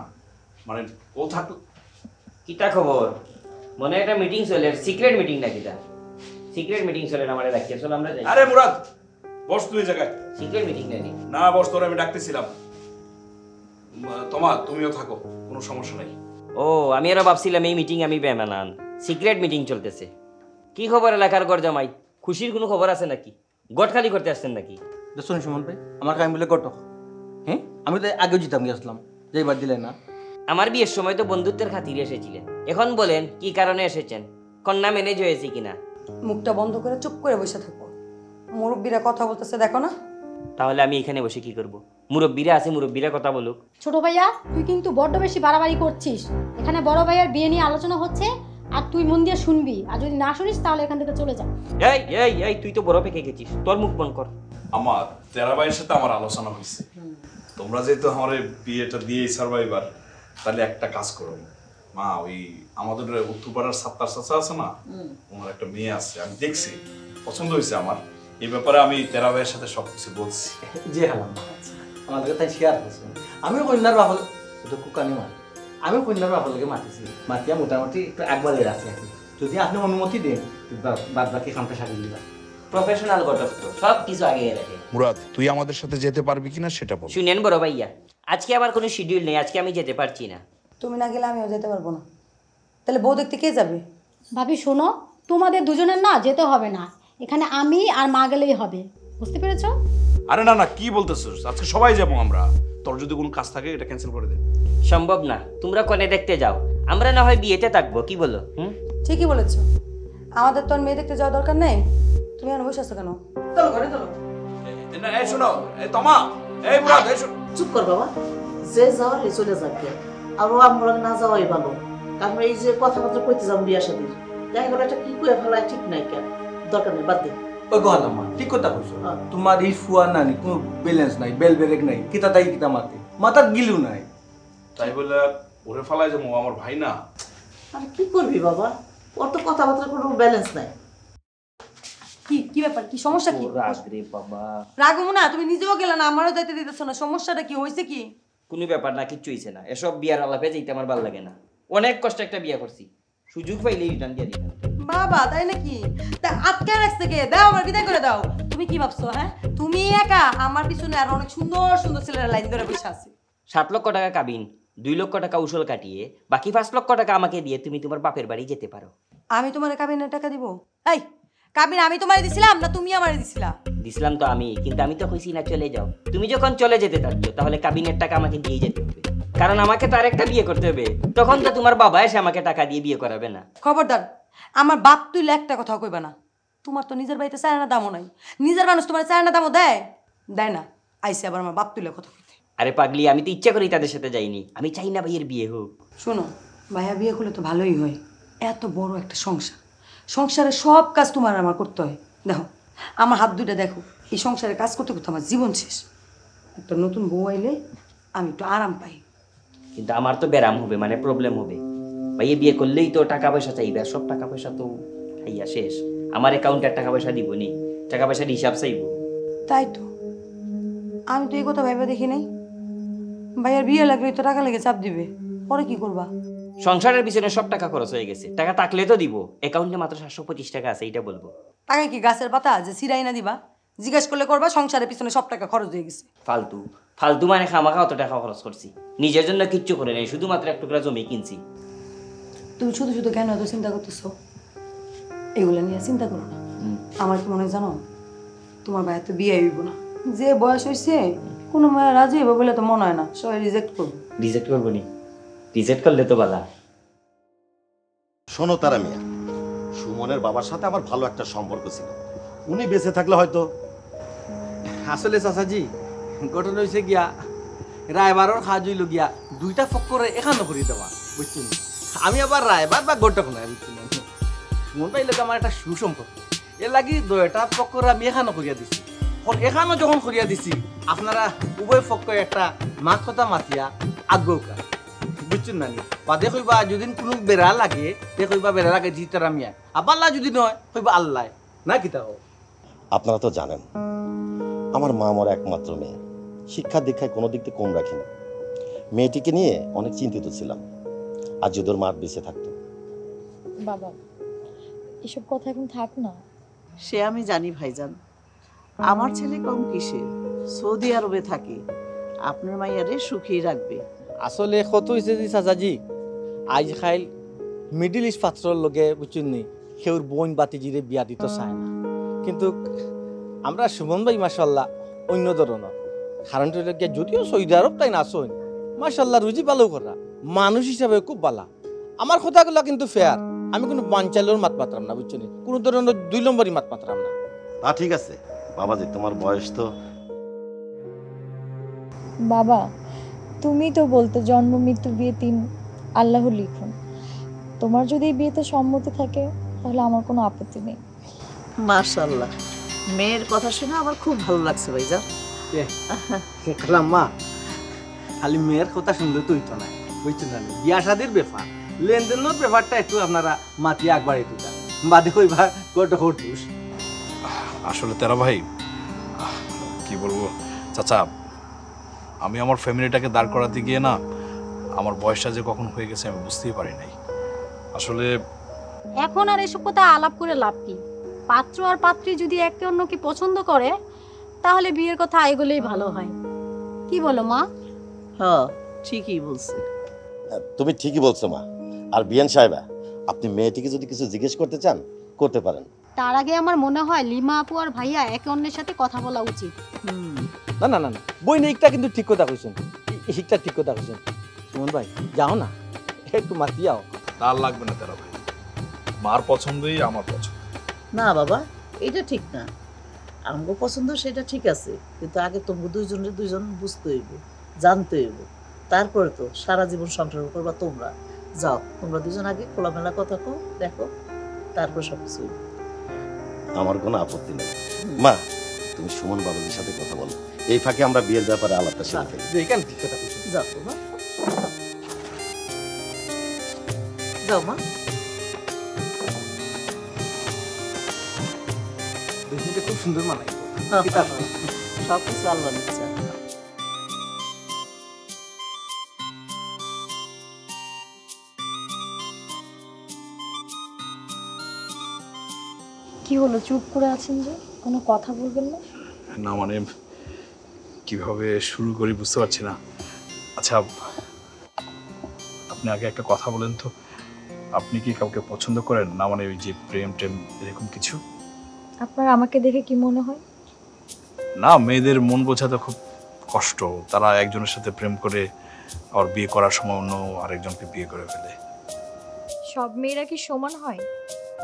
মানে ও থাকলে কিটা খবর? মনে একটা মিটিং চলে, সিক্রেট মিটিং না কিটা? সিক্রেট মিটিং চলে না, আমারে রাখিয়ে চল আমরা যাই। আরে মুরাদ বস তুই এই জায়গায়। সিক্রেট মিটিং নাকি? না বস, তোর আমি ডাকতেছিলাম। তোমা তুমিও থাকো, কোনো সমস্যা নাই। ও আমি আরো ভাবছিলাম এই মিটিং আমি বেমানান, সিক্রেট মিটিং চলতেছে। কি খবর এলাকার গড় জামাই? খুশির কোনো খবর আছে নাকি? গট খালি করতে আসছেন নাকি? শুন সুমন ভাই, আমার কামি বলে কটক। হ্যাঁ আমি তো আগেও জিতাম গেছিলাম, যে এবার দিলে না। আমার বিয়ের সময় তো বন্ধুত্বের খাতিরে এসেছিলেন, এখন বলেন কি কারণে এসেছেন? কন্যা ম্যানেজ হয়েছে কিনা? মুখটা বন্ধ করে চুপ করে বসে থাকো। মুরব্বীরা কথা বলতেছে, দেখো না? তাহলে আমি এখানে বসে কি করব? মুরব্বীরা আছে, মুরব্বীরা কথা বলুক। ছোট ভাইয়া, তুই কিন্তু বড্ড বেশি বাড়াবাড়ি করছিস। এখানে বড় ভাইয়ার বিয়ে নিয়ে আলোচনা হচ্ছে, আর তুই মন দিয়ে শুনবি, আর যদি না শুনিস তাহলে এখান থেকে চলে যা। এই এই এই তুই তো বড় পেকে গেছিস, তোর মুখ বন্ধ কর। আমার তেরা ভাইয়ের সাথে আমার আলোচনা হয়েছে, তোমরা যেহেতু আমার এই বিয়েটা দিয়েই সার্ভাইভার, তাহলে একটা কাজ করো মা, ওই আমাদের উত্তরপাড়ার সাত্তার চাচা আছে না, ওনার একটা মেয়ে আছে, আমি দেখছি, পছন্দ হয়েছে আমার। এই ব্যাপারে আমি তেরা ভাইয়ের সাথে সবকিছু বলছি। যে হালাম্মা আমাদের তাই শেয়ার করছে। আমিও কন্যার বাবা তো কুকানি মার, আমিও কন্যার বাবার লগে মাতিছি, মাতিয়া মোটামুটি একটু একবারে রাখি আর কি। যদি আপনি অনুমতি দেন বাদ বাকি কামটা সারিয়ে দিবা। প্রফেশনাল ঘটক তো সব কিছু আগে রাখে। মুরাদ তুই আমাদের সাথে যেতে পারবি কিনা সেটা বল। শুনেন বড় ভাইয়া, আজকে আমার কোনো শিডিউল নেই, আজকে আমি যেতে পারছি না। তুমি না গেলে আমিও যেতে পারবো না। তাহলে বউ দেখতে কে যাবে? ভাবি শোনো, তোমাদের দুজনের না যেতে হবে না, এখানে আমি আর মা গেলেই হবে, বুঝতে পেরেছো? আরে না না, কি বলতেছিস? আজকে সবাই যাবো আমরা, তোর যদি কোনো কাজ থাকে এটা ক্যান্সেল করে দে। সম্ভব না, তোমরা কোনে দেখতে যাও, আমরা না হয় বিয়েতে থাকবো, কি বলো? ঠিকই বলেছো, আমাদের তো আর মেয়ে দেখতে যাওয়া দরকার নেই। তুমি আর বসে আছো কেন? চলো ঘরে চলো। এই শোনো, এই তোমা, এই মুরাদ, এই শোনো। চুপ কর বাবা, যে যাওয়ার এ চলে যাবে, আর ও আমরা না যাওয়াই ভালো। কারণ এই যে কথাবার্তা কইতে যাবো বিয়া শাদীর, দেখা গেল এটা কি করে ফেলায় ঠিক নাই, কেন দরকার নেই, বাদ দে। ওই গহালাম্মা ঠিক কথা কইছো, হ্যাঁ। তোমার এই ফুয়া নানি কোনো ব্যালেন্স নাই, বেল বেরেক নাই, কিতা তাই কিতা মাতে, মাথার গিলু নাই। তাই বলে ওরে ফালাই যাবো, আমার ভাই না। আর কি করবি বাবা, ওর তো কথাবার্তার কোনো ব্যালেন্স নাই। কি কি ব্যাপার, কি সমস্যা? কি রে বাবা, রাগমু না, তুমি নিজেও গেলে না, আমারও যাইতে দিতেছো না, সমস্যাটা কি হয়েছে? কি কোনো ব্যাপার না, কিচ্ছু হইছে না। এসব বিয়ার আলাপে যেতে আমার ভালো লাগে না, অনেক কষ্ট একটা বিয়া করছি, সুযোগ পাইলেই রিটার্ন দিয়ে দিতাম। বাবা, তাই নাকি? তা আটকে রাখছে কে? দাও, আমার বিদায় করে দাও। তুমি কি ভাবছো? হ্যাঁ, তুমি একা, আমার পিছনে আর অনেক সুন্দর সুন্দর ছেলেরা লাইন ধরে বসে আছে। 7 লক্ষ টাকা কাবিন, 2 লক্ষ টাকা উসল কাটিয়ে বাকি 5 লক্ষ টাকা আমাকে দিয়ে তুমি তোমার বাপের বাড়ি যেতে পারো। আমি তোমার কাবিনের টাকা দিব? এই কাবিন আমি তোমারে দিছিলাম না তুমি আমারে দিছিলা? দিছিলাম তো আমি, কিন্তু আমি তো কইছি না চলে যাও। তুমি যখন চলে যেতে চাচ্ছ তাহলে কাবিনের টাকা আমাকে দিয়ে যেতে হবে, কারণ আমাকে তো আরেকটা বিয়ে করতে হবে। তখন তো তোমার বাবা এসে আমাকে টাকা দিয়ে বিয়ে করাবে না। খবরদার, আমার বাপ তুইলে একটা কথা কইবা না। তোমার তো নিজের বাড়িতে চায় না দামও নাই, নিজের মানুষ তোমার চায় না দামও দেয় দেয় না, আইসে আবার আমার বাপ তুইলে কথা কইতে। আরে পাগলি, আমি তো ইচ্ছা করি তাদের সাথে যাইনি, আমি চাই না ভাইয়ের বিয়ে হোক। শোনো, ভাইয়া বিয়ে করলে তো ভালোই হয়, এত বড় একটা সংসার, সংসারের সব কাজ তোমার আমার করতে হয়। দেখো আমার হাত দুইটা দেখো, এই সংসারে কাজ করতে করতে আমার জীবন শেষ। একটা নতুন বউ আইলে আমি একটু আরাম পাই। কিন্তু আমার তো ব্যারাম হবে, মানে প্রবলেম হবে। ভাইয়ে বিয়ে করলেই তো টাকা পয়সা চাইবে, আর সব টাকা পয়সা তো খাইয়া শেষ। আমার অ্যাকাউন্টের টাকা পয়সা দিব নি, টাকা পয়সার হিসাব চাইব। তাই তো, আমি তো এই কথা ভাইবা দেখি নাই। ভাইয়ার বিয়ে লাগলেই তো টাকা লেগে চাপ দিবে, পরে কি করবা? সংসারের পিছনে সব টাকা খরচ হয়ে গেছে, টাকা থাকলে তো দিব, অ্যাকাউন্টে মাত্র 725 টাকা আছে, এইটা বলবো। টাকা কি গাছের পাতা যে সিরাই না দিবা? জিজ্ঞাসা করলে করবা সংসারের পিছনে সব টাকা খরচ হয়ে গেছে। ফালতু ফালতু মানে খামাখা অত টাকা খরচ করছি, নিজের জন্য কিচ্ছু করে নাই, শুধুমাত্র এক টুকরা জমি কিনছি। তুমি শুধু শুধু কেন এত চিন্তা করতেছো? এগুলো নিয়ে চিন্তা করো না। আমার কি মনে হয় জানো, তোমার ভাইয়ের তো বিয়ে হইব না। যে বয়স হয়েছে কোনো মেয়ে রাজি হইব বলে তো মনে হয় না, সবাই রিজেক্ট করবো। রিজেক্ট করবো নি? রিজেক্ট করলে তো বালা। শোনো তারা মিয়া, সুমনের বাবার সাথে আমার ভালো একটা সম্পর্ক ছিল, উনি বেঁচে থাকলে হয়তো। আসলে চাচাজি ঘটনা হয়েছে গিয়া রায়বারর কাজ হইল গিয়া দুইটা ফক্করে এখানো করে দেওয়া, বুঝছেন? আমি আবার রায়বার বা ঘটক নাই, বুঝছেন? মন পাইলে আমার একটা সুসম্পর্ক, এর লাগি দুইটা ফক্কর আমি এখানো করিয়া দিছি। এখানো যখন করিয়া দিছি, আপনারা উভয় পক্ষ একটা মাত কথা মাতিয়া আগ্রহকা, বুঝছেন না? বাদে কইবা যদি কোনো বেড়া লাগে তে কইবা বেড়া লাগে জিতার আমি আবার যদি নয় কইবা আল্লাহ না কিতা হোক। আপনারা তো জানেন আমার মা আমার একমাত্র মেয়ে, শিক্ষা দীক্ষায় কোনো দিক থেকে কম রাখিনি। মেয়েটিকে নিয়ে অনেক চিন্তিত ছিলাম, আর যদি ওর মা বেঁচে থাকতো। বাবা এসব কথা এখন থাক না। সে আমি জানি ভাইজান, আমার ছেলে কম কিসে, সৌদি আরবে থাকে, আপনার মাইয়ারে সুখী রাখবে। আসলে কত হয়েছে যে চাচাজি আজ খাইল মিডিল ইস্ট পাত্রর লগে বুঝছেন নি সেউর বোন বাতিজিরে বিয়া দিতে চায় না, কিন্তু আমরা সুমন ভাই মাশাল্লাহ অন্য ধরনের কারণটা গিয়া যদিও সৌদি আরব তাই না শোন মাশাল্লাহ রুজি ভালো করা মানুষ হিসাবে খুব ভালো। আমার কথাগুলো কিন্তু ফেয়ার, আমি কোনো বাঞ্চালের মাত মাত্রাম না, বুঝছেন? কোনো ধরনের 2 নম্বরই মাত মাত্রাম না। তা ঠিক আছে বাবাজি, তোমার বয়স তো। বাবা তুমি তো বলতে জন্ম মৃত্যু বিয়ে 3 আল্লাহ লিখুন। তোমার যদি এই বিয়েতে সম্মতি থাকে তাহলে আমার কোনো আপত্তি নেই। মাশাআল্লাহ, মেয়ের কথা শুনে আমার খুব ভালো লাগছে ভাইজান। দেখলাম মা খালি মেয়ের কথা শুনলে তো হইতো না, বুঝছেন না? বিয়া শাদির ব্যাপার, লেনদেনের ব্যাপারটা একটু আপনারা মাতিয়ে একবারে তুই বাদে কইবা গোটা হটুস। আসলে তেরা ভাই কি বলবো চাচা, আমি আমার ফ্যামিলিটাকে দাঁড় করাতে গিয়ে না আমার বয়সটা যে কখন হয়ে গেছে আমি বুঝতেই পারি নাই। আসলে এখন আর এসব কথা আলাপ করে লাভ কি? পাত্র আর পাত্রী যদি একে অন্যকে পছন্দ করে তাহলে বিয়ের কথা এগোলেই ভালো হয়। কি বলো মা? হ্যাঁ ঠিকই বলছে। তুমি ঠিকই বলছো মা। আর বিয়ান সাহেবা, আপনি মেয়েটিকে যদি কিছু জিজ্ঞেস করতে চান করতে পারেন। তার আগে আমার মনে হয় লিমা আপু আর ভাইয়া একে অন্যের সাথে কথা বলা উচিত। না না না না, বই নেইকটা কিন্তু ঠিক কথা কইছেন, এইটা ঠিক কথা কইছেন। সুমন ভাই যাও না, একটু মাতিয়াও। তার লাগবে না তেরা ভাই, মার পছন্দই আমার পছন্দ। না বাবা, এটা ঠিক না। আমগো পছন্দ সেটা ঠিক আছে, কিন্তু আগে তোমরা দুইজন বুঝতে হইব, জানতে হইব, তারপরে তো সারা জীবন সংসার করবা তোমরা। যাও তোমরা দুজন আগে খোলামেলা কথা কো, দেখো, তারপর সবকিছু হইব। আমার কোনো আপত্তি নেই মা, তুমি সুমন বাবাজির সাথে কথা বলো, এই ফাঁকে আমরা বিয়ের ব্যাপারে আলাপটা সেরে ফেলি। এইখানে ঠিক কথা কইছেন। যাও তোমার, যাও মা। দেখতে খুব সুন্দর মানাই। সবকিছু আল্লাহর ইচ্ছা। কি হলো চুপ করে আছেন যে, কোনো কথা বলবেন না? না মানে কিভাবে শুরু করি বুঝতে পারছি না। আচ্ছা আপনি আগে একটা কথা বলেন তো, আপনি কি কাউকে পছন্দ করেন? না মানে ওই যে প্রেম টেম এরকম কিছু? আপনার আমাকে দেখে কি মনে হয়? না, মেয়েদের মন বোঝাতে খুব কষ্ট, তারা একজনের সাথে প্রেম করে আর বিয়ে করার সময় অন্য আরেকজনকে বিয়ে করে ফেলে। সব মেয়েরা কি সমান হয়?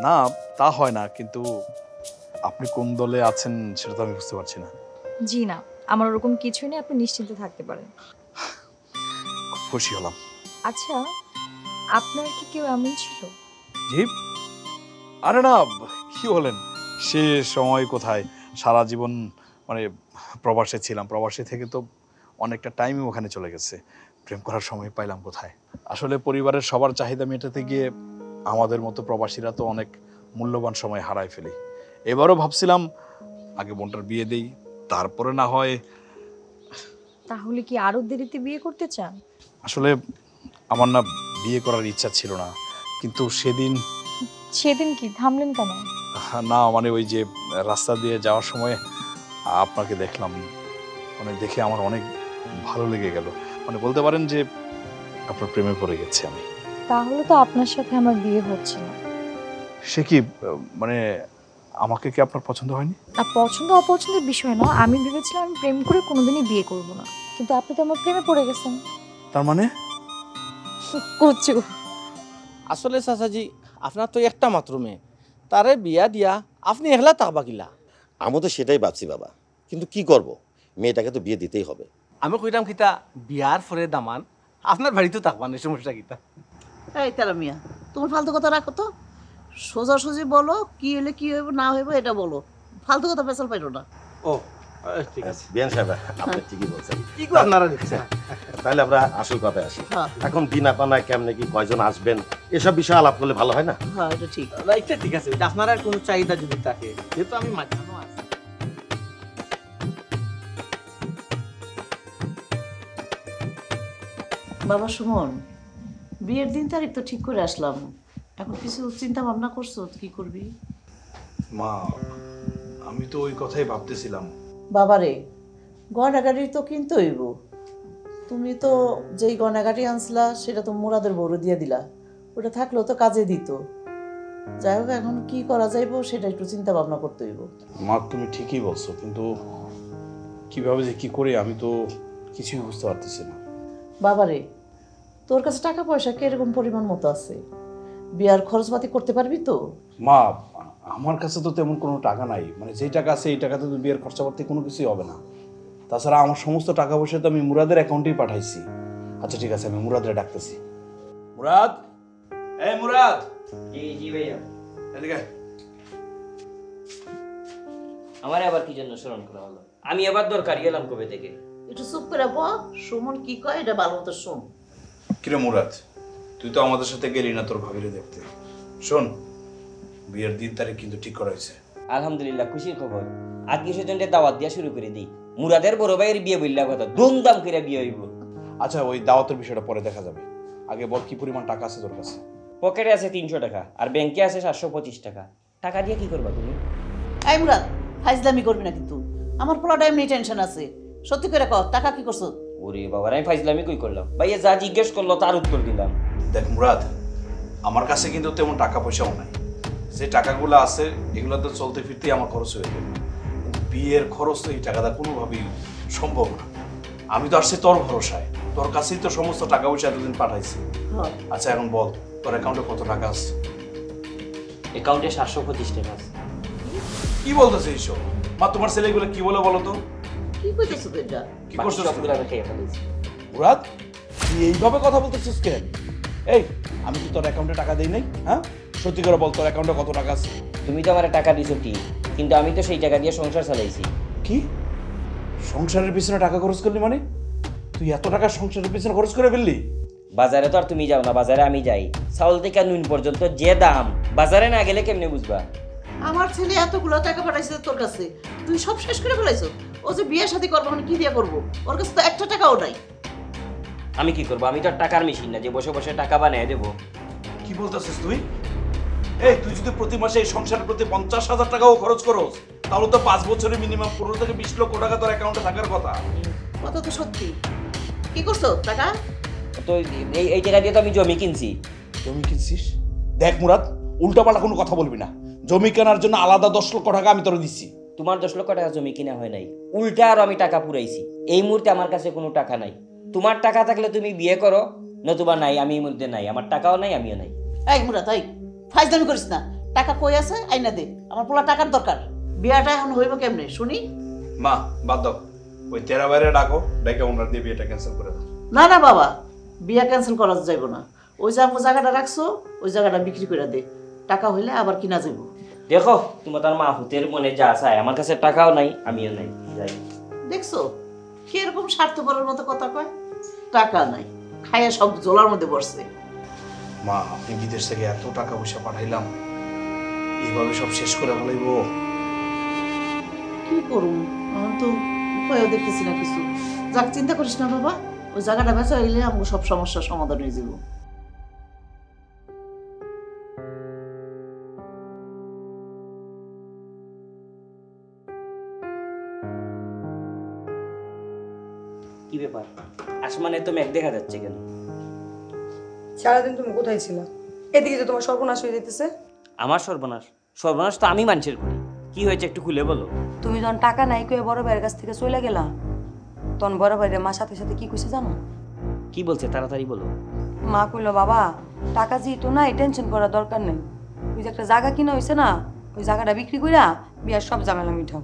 না তা হয় না, কিন্তু আপনি কোন দলে আছেন সেটা তো আমি বুঝতে পারছি না। জি না, আমার ওরকম কিছুই নেই, আপনি নিশ্চিন্তে থাকতে পারেন। খুব খুশি হলাম। আচ্ছা আপনার কি কেউ এমন ছিল? জি আরে না, কি বলেন, সে সময় কোথায়, সারা জীবন মানে প্রবাসে ছিলাম, প্রবাসে থেকে তো অনেকটা টাইমই ওখানে চলে গেছে, প্রেম করার সময় পাইলাম কোথায়। আসলে পরিবারের সবার চাহিদা মেটাতে গিয়ে আমাদের মতো প্রবাসীরা তো অনেক মূল্যবান সময় হারায় ফেলি। এবারও ভাবছিলাম আগে বোনটার বিয়ে দেই, তারপরে না হয়। তাহলে কি আরো দেরিতে বিয়ে করতে চান? আসলে আমার না বিয়ে করার ইচ্ছা ছিল না, কিন্তু সেদিন কি থামলেন কেন? না মানে ওই যে রাস্তা দিয়ে যাওয়ার সময় আপনাকে দেখলাম, মানে দেখে আমার অনেক ভালো লেগে গেল, মানে বলতে পারেন যে আপনার প্রেমে পড়ে গেছি আমি। তাহলে তো আপনার সাথে আমার বিয়ে হচ্ছে না। সে কি মানে আমাকে কি আপনার পছন্দ হয়নি? না, পছন্দ অপছন্দের বিষয় না, আমি ভেবেছিলাম আমি প্রেম করে কোনোদিনই বিয়ে করব না, কিন্তু আপনি তো আমার প্রেমে পড়ে গেছেন। তার মানে কুচু। আসলে চাচাজি আপনার তো একটা মাত্র মেয়ে, তারে বিয়া দিয়া আপনি একলা থাকবা কিলা? আমি তো সেটাই ভাবছি বাবা, কিন্তু কি করব, মেয়েটাকে তো বিয়ে দিতেই হবে। আমি কইতাম কিতা বিয়ার পরে দামান আপনার বাড়িতে থাকবা না, সমস্যা কিতা? এই তারা মিয়া, তোমার ফালতু কথা রাখো তো। সোজাসুজি বলো, কি হলে কি হইব না হইব এটা বলো, ফালতু কথা পেছাল পাইরো না। ও ঠিক আছে। বিয়ান সাহেব, আপনি ঠিকই বলছেন। কি কো আপনারা দেখছেন? তাহলে আমরা আসল কথায় আসি। হ্যাঁ। এখন দিনা পানা কেমনে কি কয়জন আসবেন এসব বিষয়ে আলাপ করলে ভালো হয় না? হ্যাঁ, এটা ঠিক। না, এটা ঠিক আছে, এটা আপনার আর কোনো চাহিদা যদি থাকে, যেহেতু আমি মাঝখানো আছি। বাবা সুমন, বিয়ের দিন তারিখ তো ঠিক করে আসলাম, এখন কিছু চিন্তা ভাবনা করছো কি করবি? মা, আমি তো ওই কথাই ভাবতেছিলাম। বাবারে, গয়নাগাড়ি তো কিনতে হইব। তুমি তো যেই গয়নাগাড়ি আনছিলা সেটা তো মুরাদের বড় দিয়ে দিলা, ওটা থাকলেও তো কাজে দিত। যাই হোক, এখন কি করা যাইব সেটা একটু চিন্তা ভাবনা করতে হইব। মা, তুমি ঠিকই বলছো, কিন্তু কিভাবে যে কি করি আমি তো কিছুই বুঝতে পারতেছি না। বাবারে, তোর কাছে টাকা পয়সা কিরকম পরিমাণ মতো আছে? বিয়ার খরচপাতি করতে পারবি তো? মা, আমার কাছে তো তেমন কোনো টাকা নাই, মানে যেই টাকা আছে এই টাকাতে তো বিয়ের খরচাপাতি কোনো কিছুই হবে না। তাছাড়া আমার সমস্ত টাকা পয়সা তো আমি মুরাদের অ্যাকাউন্টেই পাঠাইছি। আচ্ছা ঠিক আছে, আমি মুরাদরে ডাকতেছি। মুরাদ, এই মুরাদ, জি জি ভাইয়া। এদিকে। আমার আবার কি জন্য স্মরণ করা হলো? আমি আবার দরকারি এলাম কবে থেকে? একটু চুপ করে সুমন কি কয় এটা ভালো মতো শোন। কিরে মুরাদ, তুই তো আমাদের সাথে গেলি না তোর ভাবিরে দেখতে। শোন, বিয়ের দিন তারিখ কিন্তু ঠিক করা হয়েছে। আলহামদুলিল্লাহ, খুশির খবর। আত্মীয় স্বজনদের দাওয়াত দিয়া শুরু করে দিই। মুরাদের বড় ভাইয়ের বিয়ে বললা কথা, ধুমধাম করে বিয়ে হইব। আচ্ছা, ওই দাওয়াতের বিষয়টা পরে দেখা যাবে, আগে বল কি পরিমাণ টাকা আছে তোর কাছে? পকেটে আছে 300 টাকা আর ব্যাংকে আছে 725 টাকা। টাকা দিয়ে কি করবা তুমি? এই মুরাদ, ফাইজলামি করবি না কিন্তু। আমার পোলাটা এমনি টেনশন আছে। সত্যি করে কর, টাকা কি করছো? ওরে বাবা, আমি ফাইজলামি কই করলাম? ভাইয়া যা জিজ্ঞেস করলো তার উত্তর দিলাম। দেখ মুরাদ, আমার কাছে কিন্তু তেমন টাকা পয়সাও নাই। যে টাকাগুলো আছে এগুলো তো চলতে ফিরতেই আমার খরচ হয়ে যাবে। বিয়ের খরচ তো এই টাকাটা কোনোভাবেই সম্ভব না। আমি তো আসছি তোর ভরসায়, তোর কাছেই তো সমস্ত টাকা পয়সা এতদিন পাঠাইছি। হ্যাঁ। আচ্ছা এখন বল, তোর অ্যাকাউন্টে কত টাকা আছে? অ্যাকাউন্টে 725 টাকা আছে। কি বলতেছে এইসব? মা, তোমার ছেলেগুলো কি বলে বলো তো? কি কইতেছো তো এটা? কি বাকি করছিস সবগুলো আমি খেয়ে ফেলেছি। মুরাদ, তুই এইভাবে কথা বলতেছিস কেন? এই, আমি কি তোর অ্যাকাউন্টে টাকা দেই নাই? হ্যাঁ, সত্যি করে বল, তোর অ্যাকাউন্টে কত টাকা আছে? তুমি তো আমার টাকা দিছো ঠিক, কিন্তু আমি তো সেই টাকা দিয়ে সংসার চালাইছি। কি সংসারের পিছনে টাকা খরচ করলি? মানে তুই এত টাকা সংসারের পিছনে খরচ করে ফেললি? বাজারে তো আর তুমি যাও না, বাজারে আমি যাই। চাউল থেকে নুন পর্যন্ত যে দাম, বাজারে না গেলে কেমনে বুঝবা? আমার ছেলে এতগুলো টাকা পাঠাইছে তোর কাছে, তুই সব শেষ করে ফেলাইছো। ও যে বিয়ে শাদী করবো, মানে কি দিয়ে করবো? ওর কাছে তো একটা টাকাও নাই। আমি কি করবো? আমি তো আর টাকার মেশিন না যে বসে বসে টাকা বানিয়ে দেবো। কি বলতেছিস তুই? এই, তুই যদি প্রতি মাসে এই সংসারের প্রতি 50,000 টাকাও খরচ করস, তাহলে তো 5 বছরে মিনিমাম 15 থেকে 20 লক্ষ টাকা তোর অ্যাকাউন্টে থাকার কথা। কথা তো সত্যি। কি করছো টাকা? তো এই টাকা দিয়ে তো আমি জমি কিনছি। জমি কিনছিস? দেখ মুরাদ, উল্টাপাল্টা কোনো কথা বলবি না। জমি কেনার জন্য আলাদা 10 লক্ষ টাকা আমি তোরে দিচ্ছি। তোমার 10 লক্ষ টাকা জমি কিনা হয় নাই, উল্টা আরো আমি টাকা পুরাইছি। এই মুহূর্তে আমার কাছে কোনো টাকা নাই। তোমার টাকা থাকলে তুমি বিয়ে করো, নতুবা নাই। আমি এই মুহূর্তে নাই, আমার টাকাও নাই, আমিও নাই। এই মুরাদ, এই ফাইজলামি করিস না। টাকা কই আছে আইনা দে, আমার পোলা টাকার দরকার। বিয়াটা এখন হইব কেমনে শুনি? মা, বাদ দাও, ওই তেরা বাইরে ডাকো, ডেকে ওনার দিয়ে বিয়েটা ক্যান্সেল করে দাও। না না বাবা, বিয়া ক্যান্সেল করা যাইব না। ওই যে আমার জায়গাটা রাখছো, ওই জায়গাটা বিক্রি করে দে। টাকা হইলে আবার কিনা যাইব। দেখো, তোমার তার মা হুতের মনে যা চায়, আমার কাছে টাকাও নাই, আমিও নাই। যাই। দেখছো কিরকম স্বার্থপরের মতো কথা কয়? টাকা নাই, খাইয়া সব জোলার মধ্যে বসছে। মা, আপনি বিদেশ থেকে এত টাকা পয়সা পাঠাইলাম, এইভাবে সব শেষ করে ফেলাইব? কি করুম, আমার তো উপায়ও দেখতেছি না কিছু। যাক, চিন্তা করিস না বাবা, ওই জায়গাটা বেচা হইলে আমাকে সব সমস্যার সমাধান হয়ে যাব। কি ব্যাপার, আসমানে তো মেঘ দেখা যাচ্ছে কেন? সারাদিন তুমি কোথায় ছিলা? এদিকে যে তোমার সর্বনাশ হয়ে যেতেছে। আমার সর্বনাশ? সর্বনাশ তো আমি মানুষের করি। কি হয়েছে একটু খুলে বলো। তুমি যখন টাকা নাই কয়ে বড় ভাইয়ের কাছ থেকে চলে গেলা, তখন বড় ভাইয়ের মা সাথে সাথে কি কইছে জানো? কি বলছে তাড়াতাড়ি বলো। মা কইলো, বাবা টাকা যেহেতু নাই, টেনশন করার দরকার নেই। ওই যে একটা জায়গা কিনা হয়েছে না, ওই জায়গাটা বিক্রি কইরা বিয়ার সব ঝামেলা মিঠাও।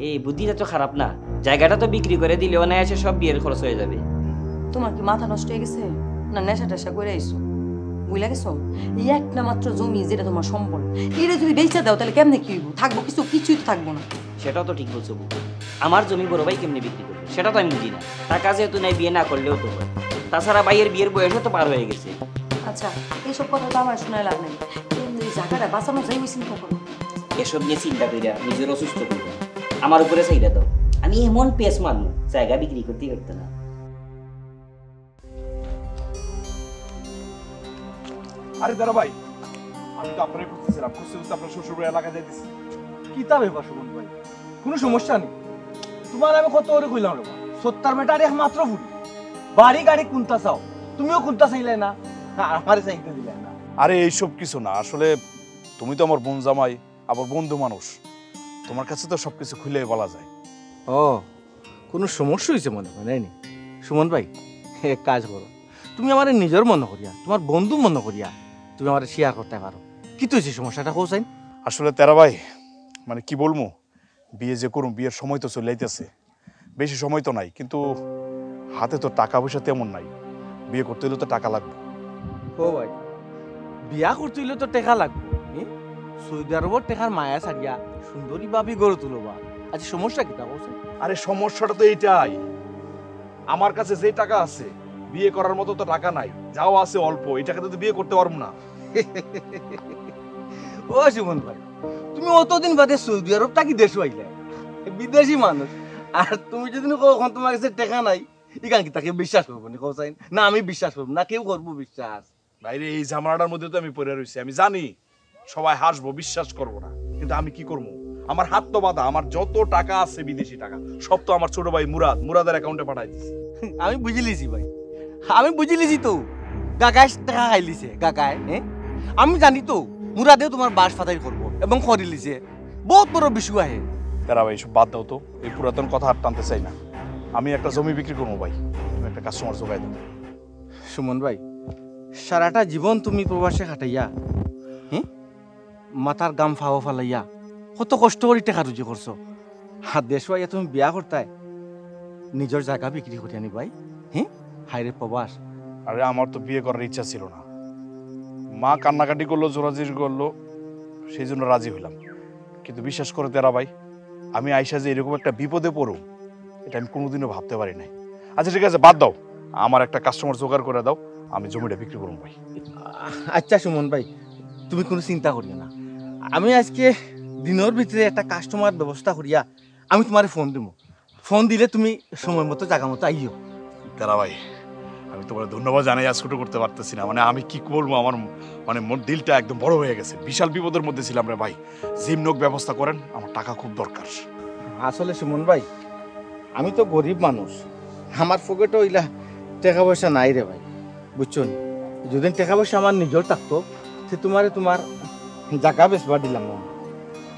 এই বুদ্ধিটা তো খারাপ না, জায়গাটা তো বিক্রি করে দিলেও না এসে সব বিয়ের খরচ হয়ে যাবে। তোমার কি মাথা নষ্ট হয়ে গেছে না নেশা টেশা করে আইসো? বুঝলা গেছো? এই একটা মাত্র জমি যেটা তোমার সম্বল, এটা যদি বেচা দাও তাহলে কেমনে কি হইব? থাকবো কিছুই তো থাকবো না। সেটাও তো ঠিক বলছো বুবু। আমার জমি বড় ভাই কেমনে বিক্রি করবে সেটা তো আমি বুঝি না। টাকা যেহেতু নাই বিয়ে না করলেও তো হয়। তাছাড়া ভাইয়ের বিয়ের বয়সও তো পার হয়ে গেছে। আচ্ছা এইসব কথা তো আমার শোনায় লাভ নাই, কিন্তু এই জায়গাটা বাঁচানো যাই ওই চিন্তা করো। এসব নিয়ে চিন্তা করিয়া নিজের অসুস্থ করবো আমার উপরে চাইরা দাও। আমি এমন পেস মানুষ জায়গা বিক্রি করতেই করতে না। আরে দাঁড়া ভাই, আমি তো আপনারে খুঁজতেছিলাম, খুঁজতে খুঁজতে আপনার শ্বশুর এলাকা যাইতেছি। কিতা ব্যাপার সুমন ভাই? কোনো সমস্যা নেই। তোমার আমি কত করে কইলাম রে, 70 মিটার একমাত্র ফুল বাড়ি গাড়ি কোনটা চাও? তুমিও কোনটা চাইলে না, আমারে চাইতে দিলে না। আরে এইসব কিছু না, আসলে তুমি তো আমার বোন জামাই, আবার বন্ধু মানুষ, তোমার কাছে তো সবকিছু খুলে বলা যায়। ও কোনো সমস্যা হয়েছে মনে হয় নাইনি? সুমন ভাই এক কাজ করো, তুমি আমার নিজের মনে করিয়া, তোমার বন্ধু মনে করিয়া তুমি আমার শেয়ার করতে পারো। কি তো হয়েছে সমস্যাটা কোথায়? আসলে তেরা ভাই, মানে কি বলবো, বিয়ে যে করুম, বিয়ের সময় তো চলে যাইতেছে, বেশি সময় তো নাই, কিন্তু হাতে তো টাকা পয়সা তেমন নাই। বিয়ে করতে হলে তো টাকা লাগবে। ও ভাই, বিয়া করতে হইলে তো টেকা লাগবে। সৌদি আরবর টেকার মায়া ছাড়িয়া সুন্দরী ভাবি গড়ে তুলবা। আচ্ছা সমস্যা কি তা বলছে? আরে সমস্যাটা তো এইটাই, আমার কাছে যে টাকা আছে বিয়ে করার মতো তো টাকা নাই, যাও আছে অল্প, এই টাকাতে তো বিয়ে করতে পারবো না। ও সুমন ভাই, তুমি অতদিন বাদে সৌদি আরব টাকি দেশ আইলে, বিদেশি মানুষ, আর তুমি যদি কখন তোমার কাছে টেকা নাই, ইকান কি তাকে বিশ্বাস করবো না? কোথায় না আমি বিশ্বাস করবো না, কেউ করবো বিশ্বাস? বাইরে এই ঝামেলাটার মধ্যে তো আমি পড়ে রয়েছি, আমি জানি সবাই হাসবো, বিশ্বাস করবো না, কিন্তু আমি কি করবো? আমার হাত তো বাঁধা, আমার যত টাকা আছে বিদেশি টাকা সব তো আমার ছোট ভাই মুরাদের অ্যাকাউন্টে পাঠাই দিছি। আমি বুঝে লিছি ভাই, আমি বুঝে লিছি তো, কাকায় টাকা খাই লিছে কাকায়। আমি জানি তো মুরাদেও তোমার বাস ফাতাই করবো এবং খরি লিছে, বহুত বড় বিষয় আহে। তারা ভাই সব বাদ দাও তো, এই পুরাতন কথা আর টানতে চাই না। আমি একটা জমি বিক্রি করবো ভাই, তুমি একটা কাস্টমার জোগাই দেবো। সুমন ভাই, সারাটা জীবন তুমি প্রবাসে কাটাইয়া, মাথার গাম ফাও ফালাইয়া কত কষ্ট করে টাকা রুজি করছো, আর দেশ আইয়া তুমি বিয়া করতাই নিজের জায়গা বিক্রি করে আনি ভাই। হাইরে প্রবাস। আরে আমার তো বিয়ে করার ইচ্ছা ছিল না, মা কান্নাকাটি করলো, জোরাজুরি করলো, সেই জন্য রাজি হইলাম। কিন্তু বিশ্বাস করে তেরা ভাই, আমি আইসা যে এরকম একটা বিপদে পড়ব এটা আমি কোনোদিনও ভাবতে পারি নাই। আচ্ছা ঠিক আছে, বাদ দাও, আমার একটা কাস্টমার জোগাড় করে দাও, আমি জমিটা বিক্রি করবো ভাই। আচ্ছা সুমন ভাই, তুমি কোনো চিন্তা করিও না, আমি আজকে দিনের ভিতরে একটা কাস্টমার ব্যবস্থা করিয়া আমি তোমার ফোন দিব। ফোন দিলে তুমি সময় মতো জায়গা মতো আইও। তেরা ভাই, আমি তোমার ধন্যবাদ জানাই, আজ ছোট করতে পারতেছি না, মানে আমি কি বলবো, আমার মানে মোর দিলটা একদম বড় হয়ে গেছে, বিশাল বিপদের মধ্যে ছিলাম রে ভাই। জিমনোক ব্যবস্থা করেন, আমার টাকা খুব দরকার। আসলে সুমন ভাই, আমি তো গরিব মানুষ, আমার পকেটে ওইলা টাকা পয়সা নাই রে ভাই, বুঝছো নি? যদি টাকা পয়সা আমার নিজের থাকতো সে তোমার জায়গা বেচবার দিলাম না।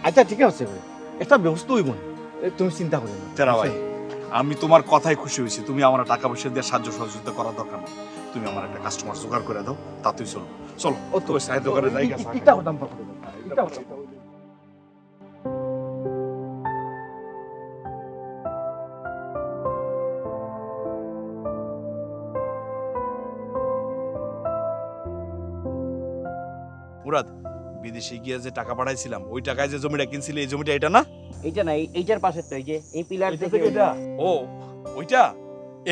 আচ্ছা ঠিক আছে ভাই, একটা ব্যবস্থা হইব না, তুমি চিন্তা করো না। তেরা ভাই, আমি তোমার কথাই খুশি হয়েছি, তুমি আমার টাকা পয়সা দিয়ে সাহায্য সহযোগিতা করার দরকার নেই, তুমি আমার একটা কাস্টমার জোগাড় করে দাও, তাতেই চলো। চলো ও তো সাহায্য করে জায়গা এটা হতাম পাবো, এটা হতাম। মুরাদ, বিদেশে গিয়ে যে টাকা পাঠাইছিলাম, ওই টাকায় যে জমিটা কিনছিলে, এই জমিটা এটা না? এইটা না, এইটার পাশে তো এই যে এই পিলার থেকে ও ওইটা,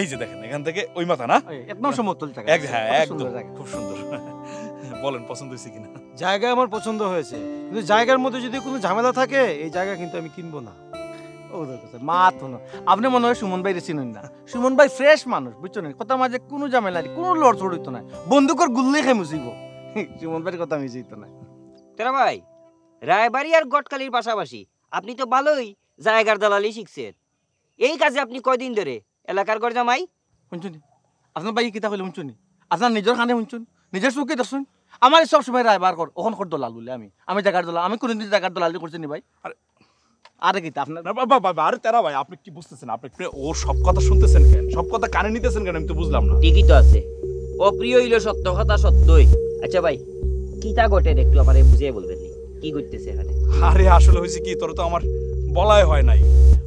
এই যে দেখেন এখান থেকে ওই মাথা না, একদম সমতল জায়গা। হ্যাঁ একদম খুব সুন্দর। বলেন পছন্দ হয়েছে কিনা? জায়গা আমার পছন্দ হয়েছে, কিন্তু জায়গার মধ্যে যদি কোনো ঝামেলা থাকে এই জায়গা কিন্তু আমি কিনবো না। আপনি মনে হয় সুমন ভাই চিনেন না। সুমন ভাই ফ্রেশ মানুষ, বুঝছো না? কথা মাঝে কোনো ঝামেলা নেই, কোনো লড়চড় হইতো না, বন্দুকের গুল্লি খাই মুসিব। সুমন ভাইয়ের কথা আমি চিনতো না। তেরা ভাই, রায়বাড়ি আর গটকালির পাশাপাশি আপনি তো ভালোই জায়গার দালালি শিখছেন। এই কাজে আপনি কয়দিন ধরে এলাকার গড় জামাই? শুনছুনি আপনার ভাই কিতা কইলে শুনছুনি? আপনার নিজের খানে শুনছুন নিজের চোখে দেখুন আমার সব সময় রায়বার কর ওখান কর দলাল বলে আমি জায়গার দলাল আমি কোনোদিন জায়গার দলালি করছি নি ভাই আরে কি আপনার না বাবা আরে তেরা ভাই আপনি কি বুঝতেছেন আপনি ওর সব কথা শুনতেছেন কেন সব কথা কানে নিতেছেন কেন আমি তো বুঝলাম না ঠিকই তো আছে অপ্রিয় হইল সত্য কথা সত্যই আচ্ছা ভাই কিটা ঘটে একটু আমারে বুঝিয়ে বলবেন নি কি করতেছে এখানে আরে আসলে হয়েছে কি তোর তো আমার বলাই হয় নাই